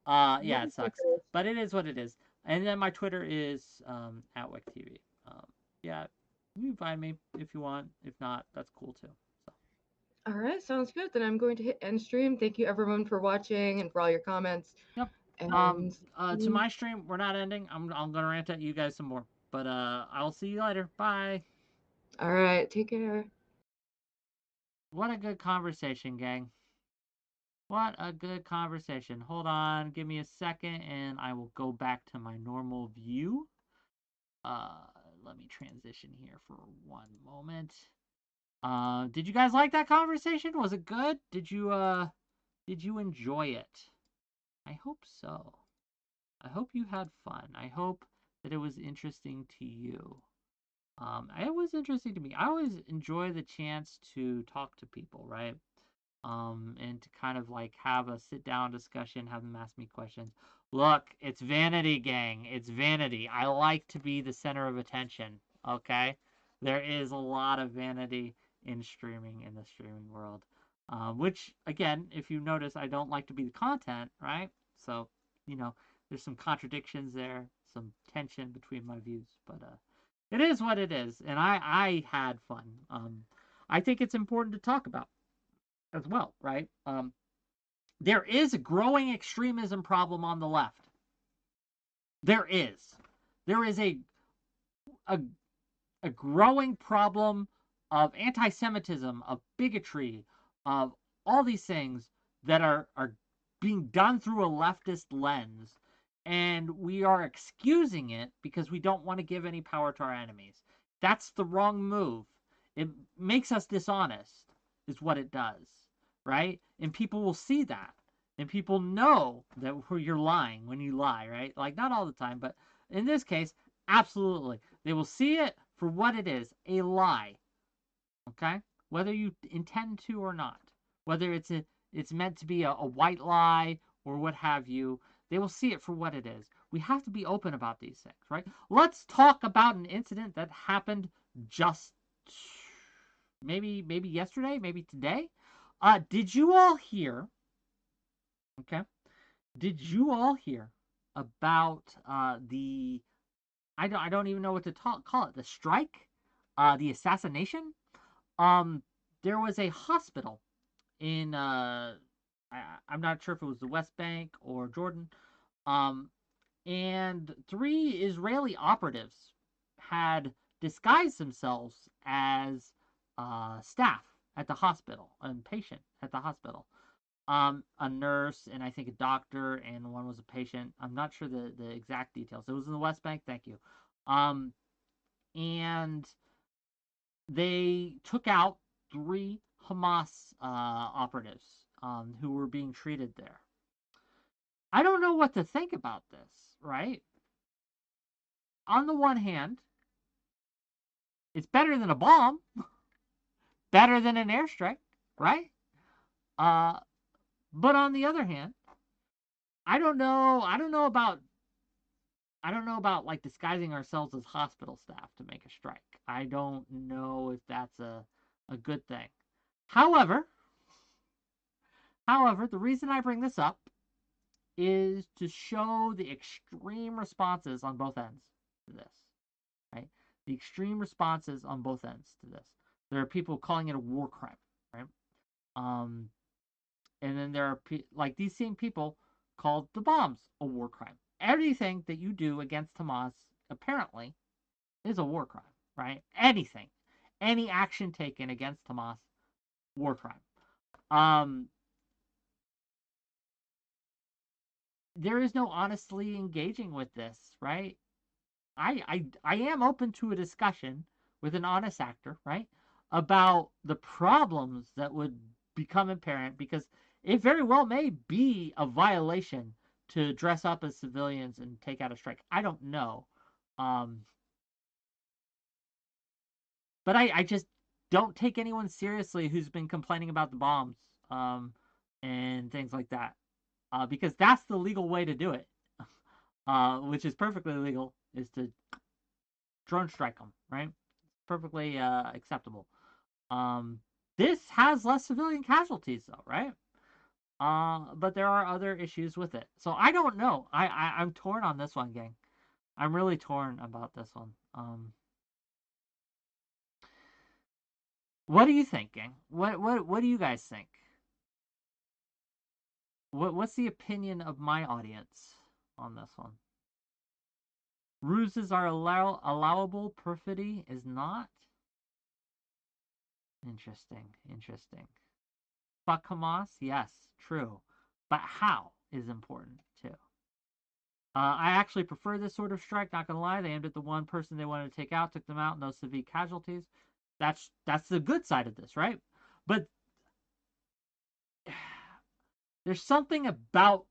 Yeah, it sucks, but it is what it is. And then my Twitter is at WhickTV. Yeah, you can find me if you want. If not, that's cool too. So.
All right, sounds good. Then I'm going to hit end stream. Thank you everyone for watching and for all your comments.
Yep.
And
to my stream, we're not ending. I'm gonna rant at you guys some more. But I'll see you later. Bye.
All right, take care.
What a good conversation, gang. What a good conversation. Hold on, give me a second, and I will go back to my normal view. Let me transition here for one moment. Did you guys like that conversation? Was it good? Did you enjoy it? I hope so. I hope you had fun. I hope that it was interesting to you. It was interesting to me. I always enjoy the chance to talk to people, right? And to kind of like have a sit down discussion, have them ask me questions. Look, it's vanity, gang. It's vanity. I like to be the center of attention. Okay, there is a lot of vanity in streaming, in the streaming world. Which again, if you notice, I don't like to be the content, right? So, there's some contradictions there, some tension between my views, but it is what it is, and I had fun. I think it's important to talk about as well, right? There is a growing extremism problem on the left. There is a growing problem of anti-Semitism, of bigotry, of all these things that are being done through a leftist lens, and we are excusing it because we don't want to give any power to our enemies. That's the wrong move. It makes us dishonest, is what it does, right? And people will see that. And people know that you're lying when you lie, right? Like, not all the time, but in this case, absolutely. They will see it for what it is, a lie. Okay? Whether you intend to or not. Whether it's meant to be a white lie or what have you, they will see it for what it is. We have to be open about these things, right? Let's talk about an incident that happened just maybe yesterday, maybe today. Did you all hear? Okay. Did you all hear about the I don't even know what to call it, the strike, the assassination? There was a hospital in I'm not sure if it was the West Bank or Jordan, and 3 Israeli operatives had disguised themselves as staff at the hospital, and patient at the hospital. A nurse and I think a doctor, and one was a patient. I'm not sure the exact details. It was in the West Bank. Thank you. And they took out 3 Hamas operatives who were being treated there. I don't know what to think about this, right? On the one hand, it's better than a bomb, better than an airstrike, right? But on the other hand, I don't know about like disguising ourselves as hospital staff to make a strike. I don't know if that's a good thing. However, the reason I bring this up is to show the extreme responses on both ends to this, right? The extreme responses on both ends to this. There are people calling it a war crime, right? And then there are like these same people called the bombs a war crime. Everything that you do against Hamas apparently is a war crime, right? Anything, any action taken against Hamas, war crime. There is no honestly engaging with this, right? I am open to a discussion with an honest actor, right, about the problems that would become apparent, because it very well may be a violation to dress up as civilians and take out a strike. I don't know. But I just don't take anyone seriously who's been complaining about the bombs and things like that. Because that's the legal way to do it, which is perfectly legal, is to drone strike them, right? Perfectly acceptable. This has less civilian casualties, though, right? But there are other issues with it. So I don't know. I'm torn on this one, gang. I'm really torn about this one. What do you think, gang? What do you guys think? What's the opinion of my audience on this one? Ruses are allowable, perfidy is not? Interesting. Fuck Hamas? Yes, true. But how is important, too. I actually prefer this sort of strike, not gonna lie. They aimed at the one person they wanted to take out, took them out, no civil casualties. That's the good side of this, right? But there's something about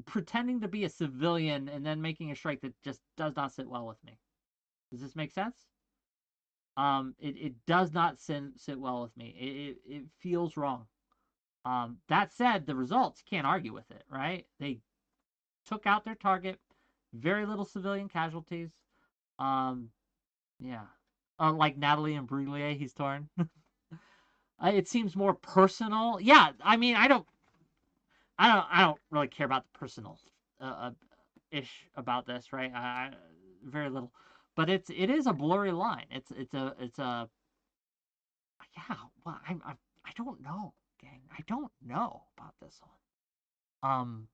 pretending to be a civilian and then making a strike that just does not sit well with me. Does this make sense? It does not sit well with me. It feels wrong. That said, the results, can't argue with it, right? They took out their target, very little civilian casualties. Yeah. Like Natalie and Bruglia, he's torn. It seems more personal. Yeah, I mean, I don't really care about the personal ish about this, right? Very little, but it is a blurry line. It's a yeah. Well, I don't know, gang. I don't know about this one.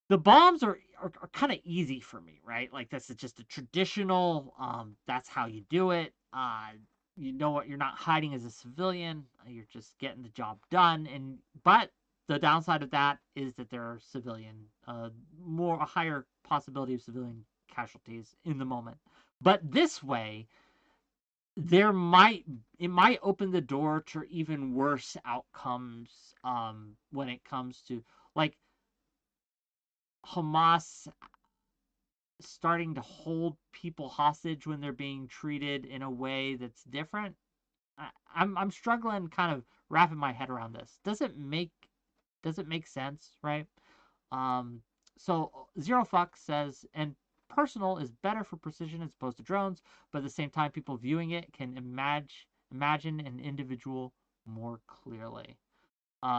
The bombs are kind of easy for me, right? Like, this is just a traditional, that's how you do it. You know what, you're not hiding as a civilian, you're just getting the job done. But the downside of that is that there are a higher possibility of civilian casualties in the moment. But this way, it might open the door to even worse outcomes when it comes to, like, Hamas starting to hold people hostage when they're being treated in a way that's different. I'm struggling kind of wrapping my head around this. Does it make sense, right? So Zero Fuck says, and personal is better for precision as opposed to drones, but at the same time, people viewing it can imagine an individual more clearly.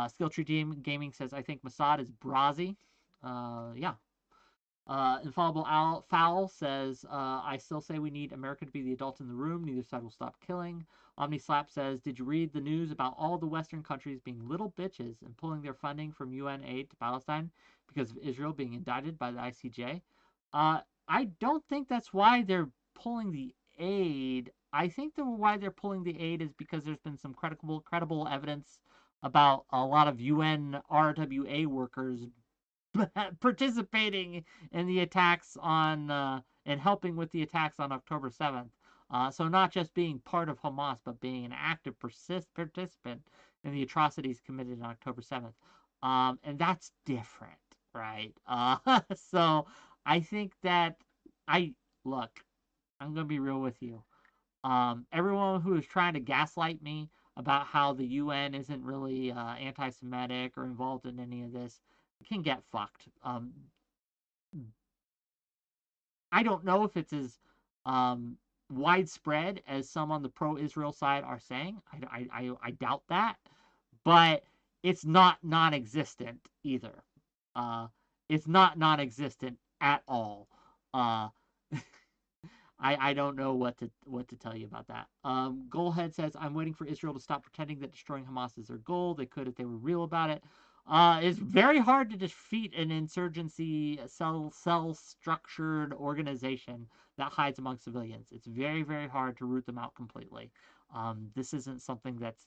Skill Tree Gaming says, I think Mossad is Brazi. Yeah. Infallible Fowl says, I still say we need America to be the adult in the room. Neither side will stop killing. OmniSlap says, did you read the news about all the Western countries being little bitches and pulling their funding from UN aid to Palestine because of Israel being indicted by the ICJ? I don't think that's why they're pulling the aid. I think why they're pulling the aid is because there's been some credible evidence about a lot of UN RWA workers participating in the attacks on and helping with the attacks on October 7th. So not just being part of Hamas, but being an active participant in the atrocities committed on October 7th. And that's different, right? So I think that I'm going to be real with you. Everyone who is trying to gaslight me about how the UN isn't really anti-Semitic or involved in any of this can get fucked. I don't know if it's as widespread as some on the pro-Israel side are saying. I doubt that, but it's not non-existent either. It's not non-existent at all. I don't know what to tell you about that. Goalhead says, I'm waiting for Israel to stop pretending that destroying Hamas is their goal. They could if they were real about it. It's very hard to defeat an insurgency cell-structured organization that hides among civilians. It's very, very hard to root them out completely. This isn't something that's...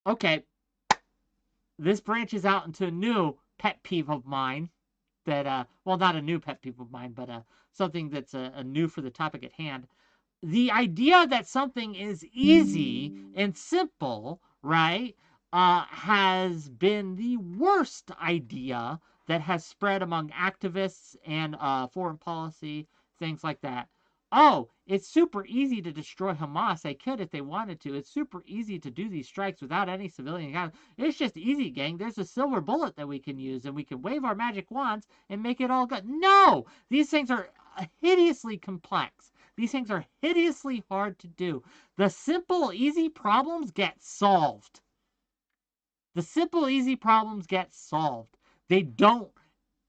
Okay, this branches out into a new pet peeve of mine that, well, not a new pet peeve of mine, but something that's a new for the topic at hand. The idea that something is easy and simple, right, has been the worst idea that has spread among activists and foreign policy, things like that. Oh, it's super easy to destroy Hamas. They could if they wanted to. It's super easy to do these strikes without any civilian. It's just easy, gang. There's a silver bullet that we can use, and we can wave our magic wands and make it all good. No! These things are hideously complex. These things are hideously hard to do. The simple, easy problems get solved. The simple, easy problems get solved. They don't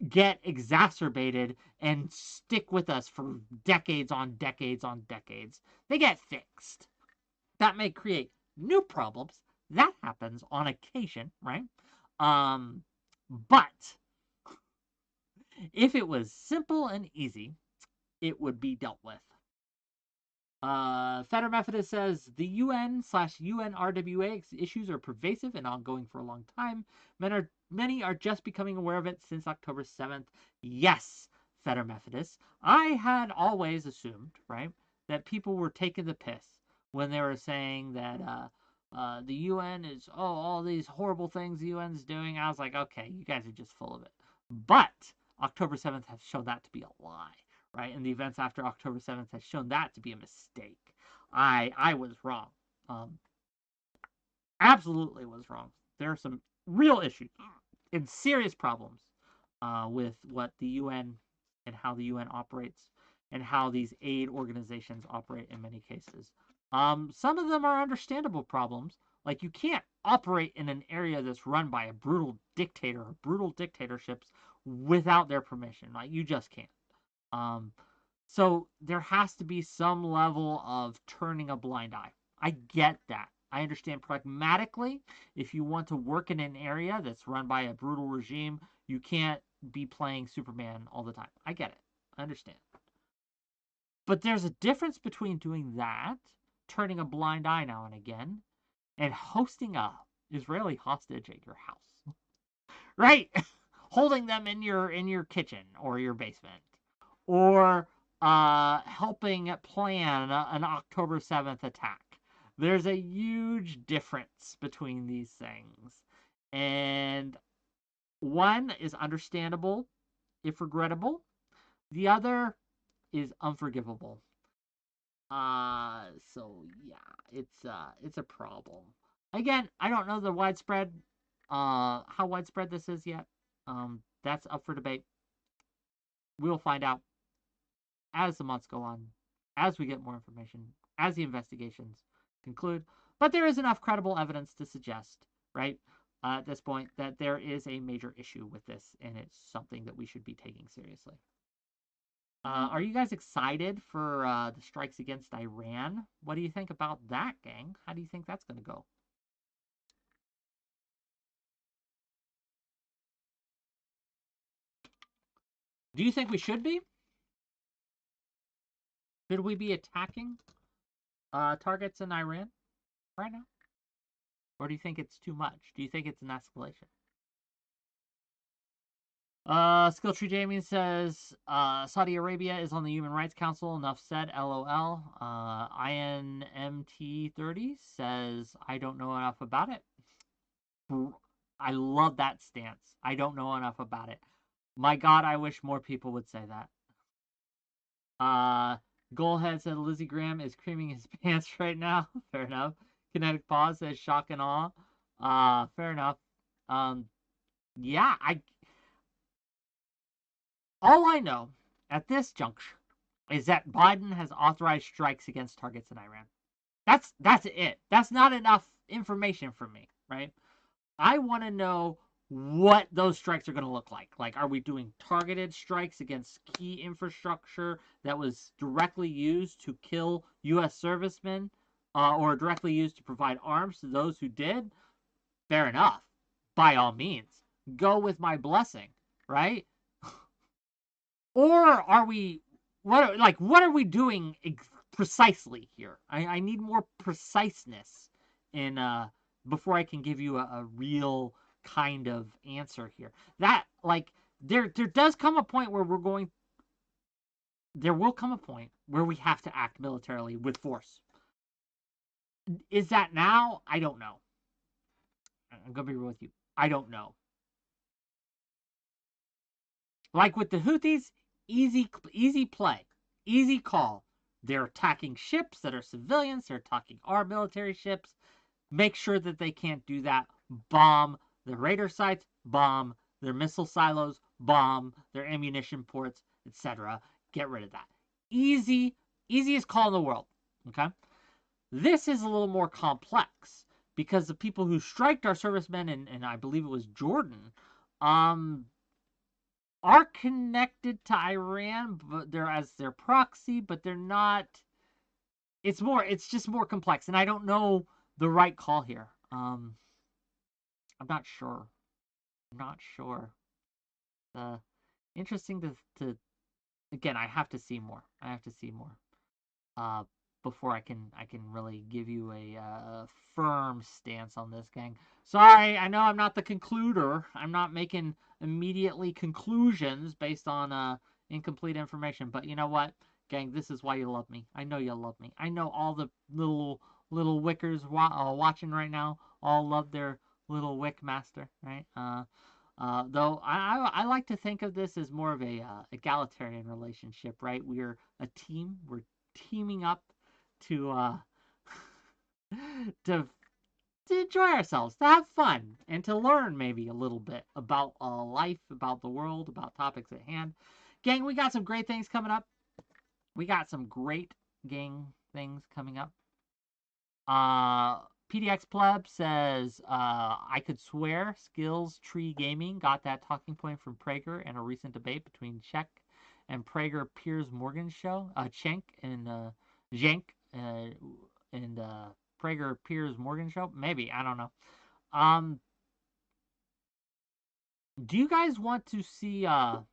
get exacerbated and stick with us for decades on decades on decades. They get fixed. That may create new problems. That happens on occasion, right? But if it was simple and easy, it would be dealt with. Feder Methodist says the UN/UNRWA issues are pervasive and ongoing for a long time. Many are just becoming aware of it since October 7th. Yes, Feder Methodist. I had always assumed, right, that people were taking the piss when they were saying that, the UN is, all these horrible things the UN's doing. I was like, okay, you guys are just full of it. But October 7th has shown that to be a lie, right? And the events after October 7th has shown that to be a mistake. I was wrong. Absolutely was wrong. There are some real issues and serious problems with what the UN and how the UN operates and how these aid organizations operate in many cases. Some of them are understandable problems. Like, you can't operate in an area that's run by a brutal dictator or brutal dictatorships without their permission. Like, you just can't. So there has to be some level of turning a blind eye. I get that. I understand pragmatically, if you want to work in an area that's run by a brutal regime, you can't be playing Superman all the time. I get it. I understand. But there's a difference between doing that, turning a blind eye now and again, and hosting a Israeli hostage at your house. Right? Holding them in your kitchen or your basement. Or helping plan an October 7th attack. There's a huge difference between these things. And one is understandable, if regrettable. The other is unforgivable. So yeah, it's a problem. Again, I don't know how widespread this is yet. That's up for debate. We'll find out as the months go on, as we get more information, as the investigations conclude. But there is enough credible evidence to suggest, right, at this point, that there is a major issue with this, and it's something that we should be taking seriously. Are you guys excited for the strikes against Iran? What do you think about that, gang? How do you think that's going to go? Do you think we should be? Should we be attacking targets in Iran right now? Or do you think it's too much? Do you think it's an escalation? Skilltree Jamie says, Saudi Arabia is on the Human Rights Council. Enough said, LOL. INMT30 says, I don't know enough about it. I love that stance. I don't know enough about it. My God, I wish more people would say that. Goalhead said Lizzie Graham is creaming his pants right now. Fair enough. Kinetic Pause says shock and awe. Fair enough. Yeah, all I know at this juncture is that Biden has authorized strikes against targets in Iran. That's it. That's not enough information for me, right? I want to know what those strikes are going to look like. Like, are we doing targeted strikes against key infrastructure that was directly used to kill U.S. servicemen or directly used to provide arms to those who did? Fair enough. By all means. Go with my blessing, right? Or are we, what are we doing precisely here? I need more preciseness in before I can give you a real kind of answer here. That, like, there does come a point where there will come a point where we have to act militarily with force. Is that now? I don't know. I'm going to be real with you. I don't know. Like with the Houthis, easy play, easy call. They're attacking ships that are civilians. They're attacking our military ships. Make sure that they can't do that. Bomb the radar sites, bomb their missile silos, bomb their ammunition ports, etc. Get rid of that. Easiest call in the world. Okay? This is a little more complex because the people who striked our servicemen, and I believe it was Jordan, are connected to Iran, but they're as their proxy, but they're not. It's just more complex, and I don't know the right call here. I'm not sure. Interesting to again. I have to see more. Before I can really give you a firm stance on this, gang. Sorry, I know I'm not the concluder. I'm not making immediately conclusions based on incomplete information. But you know what, gang? This is why you love me. I know you love me. I know all the little little Wickers watching right now all love their little Wick master, right? Though I like to think of this as more of a egalitarian relationship, right? We're a team. We're teaming up to to enjoy ourselves, to have fun, and to learn maybe a little bit about life, about the world, about topics at hand. Gang, we got some great things coming up. We got some great gang things coming up. PDX Pleb says, I could swear Skills Tree Gaming got that talking point from Prager in a recent debate between Czech and Prager Piers Morgan show. Cenk and Cenk and Prager Piers Morgan show. Maybe, I don't know. Do you guys want to see a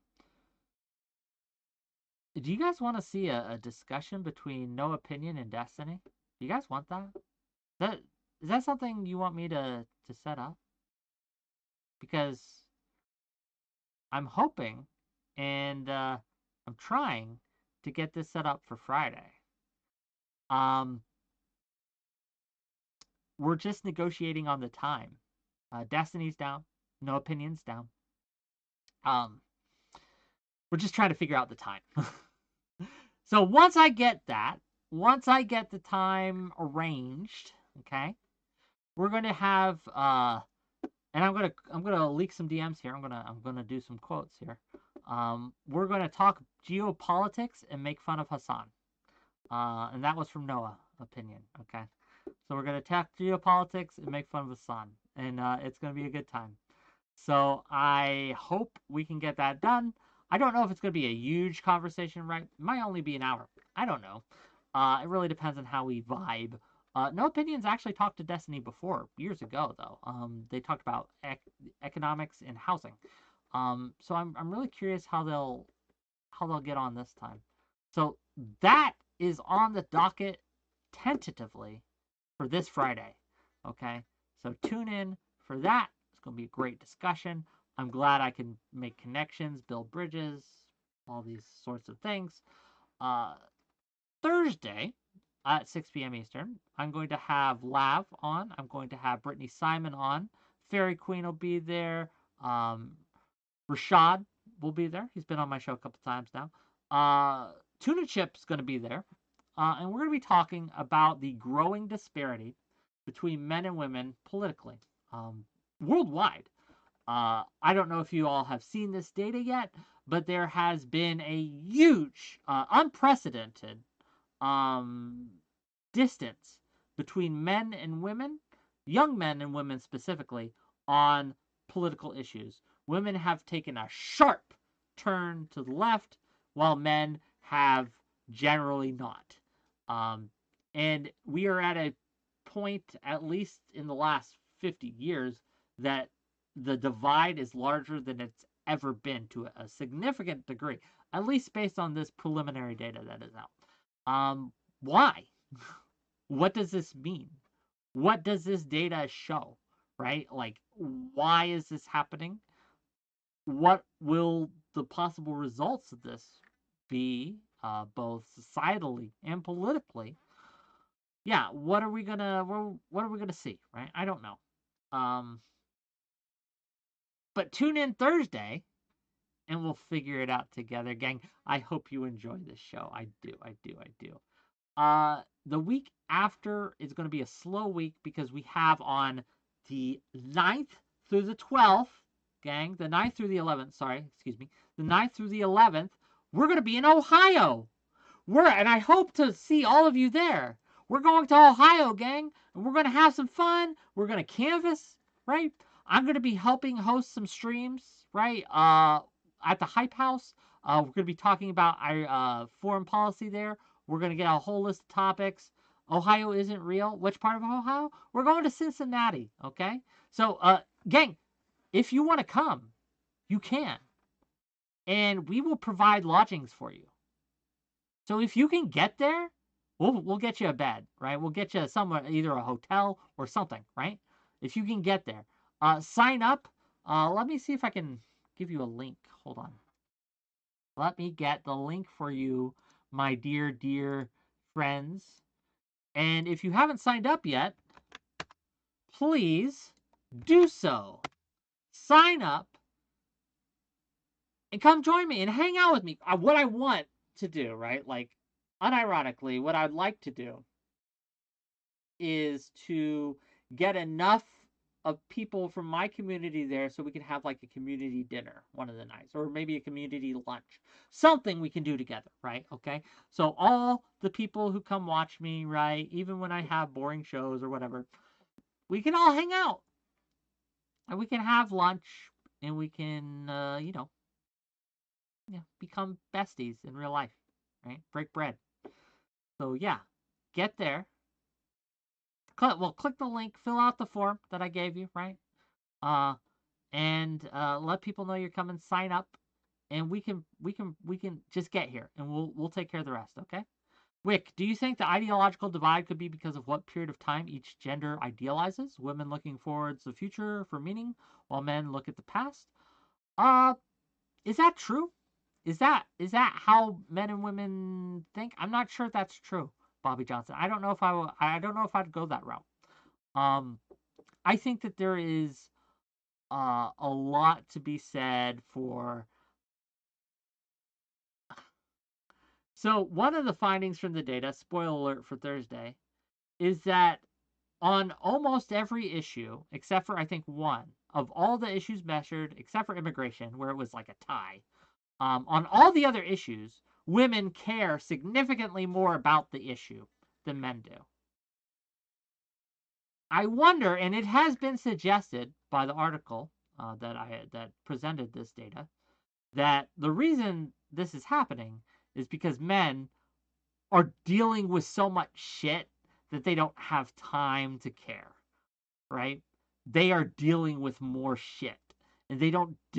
discussion between No Opinion and Destiny? Do you guys want that? Is that something you want me to set up? Because I'm hoping and I'm trying to get this set up for Friday. We're just negotiating on the time. Destiny's down. No Opinion's down. We're just trying to figure out the time. So once I get the time arranged, okay, we're going to have and I'm gonna leak some DMs here. I'm gonna do some quotes here. We're gonna talk geopolitics and make fun of Hassan. And that was from Noah Opinion. Okay, so we're gonna talk geopolitics and make fun of Hassan, and it's gonna be a good time. So I hope we can get that done. I don't know if it's gonna be a huge conversation, right? It might only be an hour. I don't know. It really depends on how we vibe. No Opinions actually talked to Destiny before, years ago, though. They talked about economics and housing. So I'm really curious how they'll get on this time. So that is on the docket tentatively for this Friday. Okay, so tune in for that. It's going to be a great discussion. I'm glad I can make connections, build bridges, all these sorts of things. Thursday at 6 p.m. Eastern, I'm going to have Lav on. I'm going to have Brittany Simon on. Fairy Queen will be there. Rashad will be there. He's been on my show a couple times now. Tuna Chip's going to be there. And we're going to be talking about the growing disparity between men and women politically, worldwide. I don't know if you all have seen this data yet, but there has been a huge, unprecedented distance between men and women, young men and women specifically, on political issues. Women have taken a sharp turn to the left, while men have generally not. And we are at a point, at least in the last 50 years, that the divide is larger than it's ever been to a significant degree, at least based on this preliminary data that is out. Why? What does this mean? What does this data show, right? Like, why is this happening? What will the possible results of this be, both societally and politically? Yeah, what are we gonna see, right? I don't know. But tune in Thursday, and we'll figure it out together, gang. I hope you enjoy this show. I do. The week after is going to be a slow week because we have on the 9th through the 12th, gang, the 9th through the 11th, the 9th through the 11th, we're going to be in Ohio. And I hope to see all of you there. We're going to Ohio, gang, and we're going to have some fun. We're going to canvas, right? I'm going to be helping host some streams, right, at the Hype House. We're going to be talking about our foreign policy there. We're going to get a whole list of topics. Ohio isn't real. Which part of Ohio? We're going to Cincinnati, okay? So, gang, if you want to come, you can. And we will provide lodgings for you. So if you can get there, we'll get you a bed, right? We'll get you somewhere, either a hotel or something, right? If you can get there. Sign up. Let me see if I can give you a link. Hold on. Let me get the link for you, my dear friends. And if you haven't signed up yet, please do so. Sign up and come join me and hang out with me. What I want to do, right? Like, unironically, what I'd like to do is to get enough of people from my community there so we can have like a community dinner one of the nights, or maybe a community lunch, something we can do together, right? Okay, so all the people who come watch me, right, even when I have boring shows or whatever, we can all hang out and we can have lunch and we can become besties in real life, right? Break bread. So yeah, get there. Click the link, fill out the form that I gave you, right? And let people know you're coming. Sign up, and we can just get here, and we'll take care of the rest. Okay. Wick, do you think the ideological divide could be because of what period of time each gender idealizes? Women looking forwards the future for meaning, while men look at the past. Is that true? Is that how men and women think? I'm not sure if that's true, Bobby Johnson. I don't know if I don't know if I'd go that route. I think that there is a lot to be said for. So one of the findings from the data, spoiler alert for Thursday, is that on almost every issue, except for I think one, of all the issues measured, except for immigration, where it was like a tie, on all the other issues, women care significantly more about the issue than men do. I wonder, and it has been suggested by the article that presented this data, that the reason this is happening is because men are dealing with so much shit that they don't have time to care, right? They are dealing with more shit, and they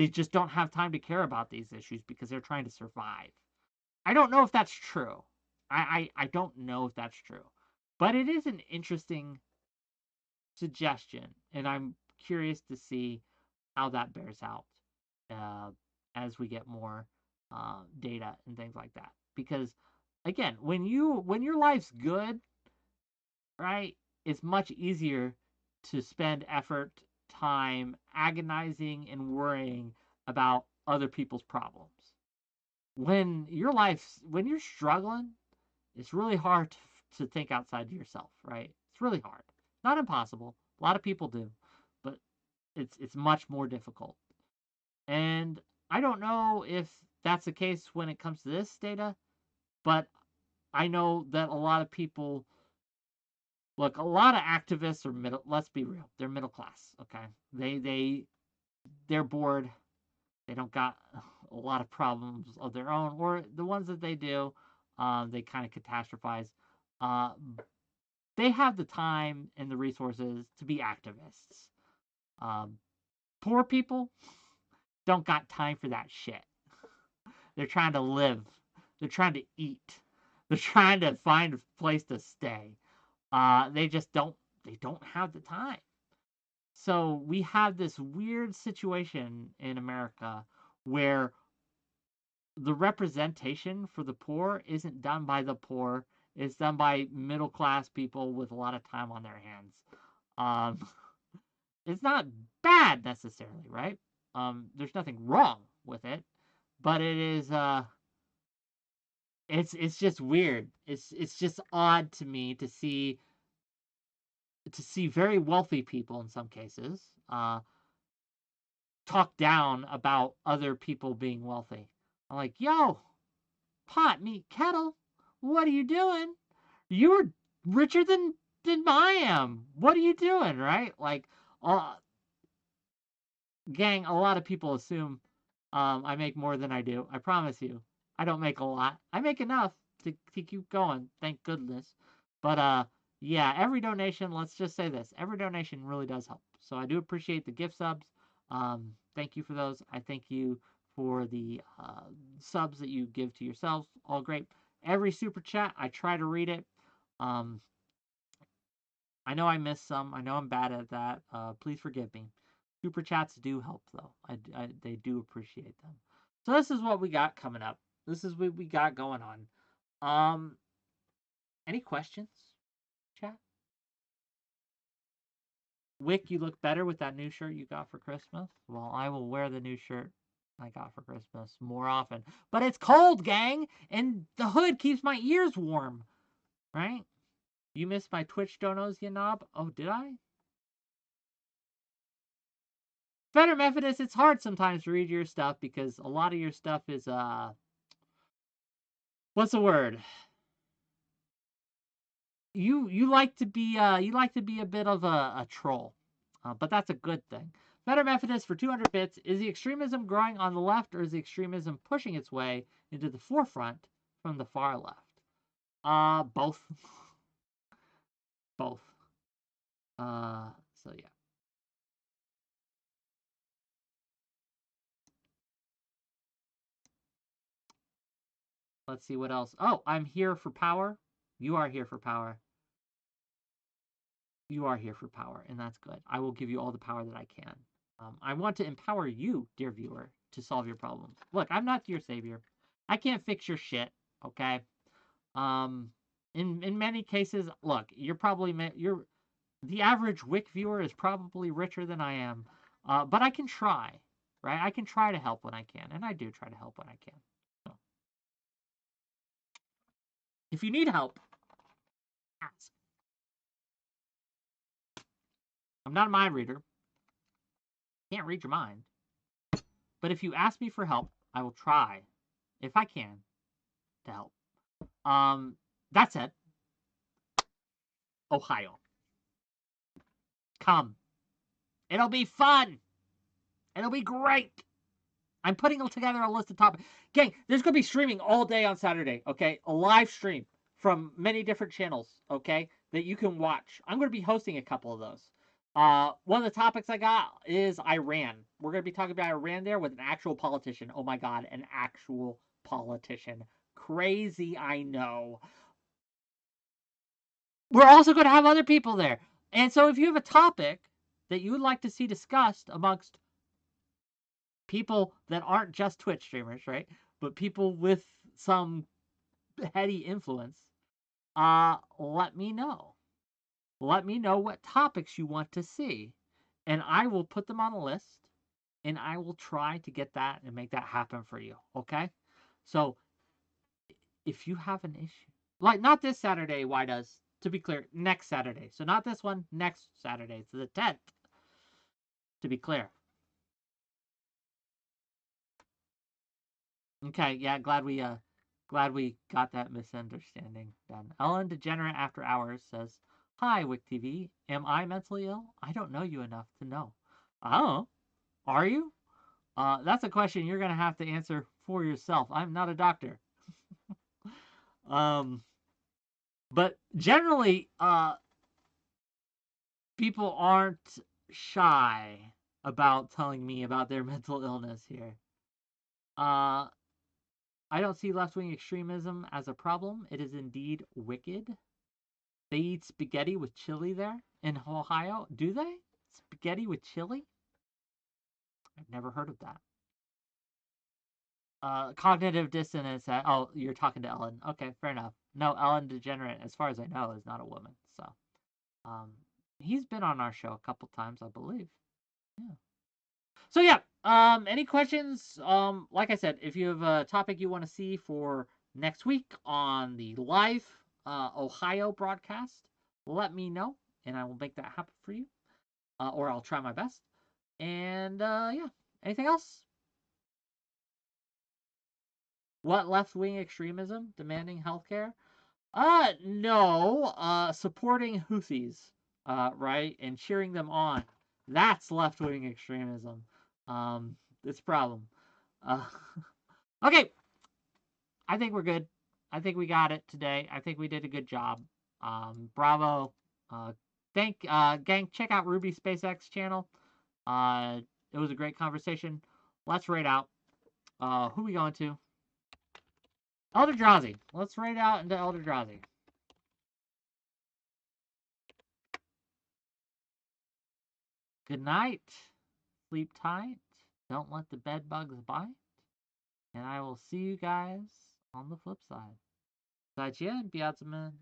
just don't have time to care about these issues because they're trying to survive. I don't know if that's true. I don't know if that's true. But it is an interesting suggestion, and I'm curious to see how that bears out as we get more data and things like that. Because again, when your life's good, right, it's much easier to spend effort, time, agonizing and worrying about other people's problems. When you're struggling, it's really hard to think outside of yourself, right? It's really hard. Not impossible. A lot of people do, but it's much more difficult. And I don't know if that's the case when it comes to this data, but I know that a lot of people look, a lot of activists are middle, let's be real, they're middle class, okay? They're bored. They don't got a lot of problems of their own, or the ones that they do, they kind of catastrophize. Uh, they have the time and the resources to be activists. Poor people don't got time for that shit. They're trying to live. They're trying to eat. They're trying to find a place to stay. They just don't. They don't have the time. So we have this weird situation in America where the representation for the poor isn't done by the poor. It's done by middle class people with a lot of time on their hands. It's not bad necessarily, right? There's nothing wrong with it, but it is it's just weird. It's just odd to me to see very wealthy people in some cases talk down about other people being wealthy. I'm like, yo, pot, meat, kettle, what are you doing? You're richer than I am. What are you doing, right? Like, gang, a lot of people assume I make more than I do. I promise you, I don't make a lot. I make enough to keep going, thank goodness. But yeah, every donation, let's just say this, every donation really does help. So I do appreciate the gift subs. Thank you for those. I thank you for the subs that you give to yourselves. All great. Every super chat, I try to read it. I know I missed some. I know I'm bad at that. Please forgive me. Super chats do help, though. They do appreciate them. So this is what we got coming up. This is what we got going on. Any questions? Wick, you look better with that new shirt you got for Christmas. Well, I will wear the new shirt I got for Christmas more often. But it's cold, gang, and the hood keeps my ears warm, right? You missed my Twitch donos, you knob? Oh, did I? 𝕵𝖎𝖎𝖙𝖘𝖍𝖔𝖜, it's hard sometimes to read your stuff because a lot of your stuff is, what's the word? You like to be a bit of a troll, but that's a good thing. 𝕵𝖎𝖎𝖙𝖘𝖍𝖔𝖜 for 200 bits. Is the extremism growing on the left, or is the extremism pushing its way into the forefront from the far left? Both. Both. So yeah. Let's see what else. Oh, I'm here for power. You are here for power. You are here for power, and that's good. I will give you all the power that I can. I want to empower you, dear viewer, to solve your problems. Look, I'm not your savior. I can't fix your shit, okay? In many cases, look, the average Wick viewer is probably richer than I am, but I can try, right? I can try to help when I can, and I do try to help when I can. So, if you need help, ask. I'm not a mind reader. Can't read your mind. But if you ask me for help, I will try, if I can, to help. That said, Ohio. Come. It'll be fun. It'll be great. I'm putting together a list of topics. Gang, there's going to be streaming all day on Saturday, okay? A live stream from many different channels, okay, that you can watch. I'm going to be hosting a couple of those. One of the topics I got is Iran. We're going to be talking about Iran there with an actual politician. Oh my God, an actual politician. Crazy, I know. We're also going to have other people there. And so if you have a topic that you would like to see discussed amongst people that aren't just Twitch streamers, right? But people with some heady influence, let me know. Let me know what topics you want to see. And I will put them on a list, and I will try to get that and make that happen for you, okay? So if you have an issue, like not this Saturday, 𝕬𝖎𝖎𝖙, to be clear, next Saturday. So not this one, next Saturday. It's the 10th, to be clear. Okay, yeah, glad we got that misunderstanding done. Ellen Degenerate After Hours says, "Hi, WhickTV. Am I mentally ill? I don't know you enough to know." Oh, are you? That's a question you're gonna have to answer for yourself. I'm not a doctor. But generally, people aren't shy about telling me about their mental illness here. I don't see left-wing extremism as a problem. It is indeed wicked. They eat spaghetti with chili there in Ohio. Do they? Spaghetti with chili? I've never heard of that. Cognitive dissonance. Oh, you're talking to Ellen. Okay, fair enough. No, Ellen Degenerate, as far as I know, is not a woman. So, he's been on our show a couple times, I believe. Yeah. So yeah, any questions? Like I said, if you have a topic you want to see for next week on the live Ohio broadcast, let me know, and I will make that happen for you, or I'll try my best. And yeah, anything else? What left-wing extremism? Demanding healthcare? No. Supporting Houthis, right, and cheering them on. That's left-wing extremism. It's a problem. Okay. I think we're good. I think we got it today. I think we did a good job. Bravo. Gang, check out Ruby SpaceX channel. It was a great conversation. Let's raid out. Who we going to? 𝕵𝖎𝖎𝖙𝖘𝖍𝖔𝖜. Let's raid out into 𝕵𝖎𝖎𝖙𝖘𝖍𝖔𝖜. Good night. Sleep tight. Don't let the bed bugs bite. And I will see you guys on the flip side. 𝕬𝖎𝖎𝖙𝖘𝖍𝖔𝖜.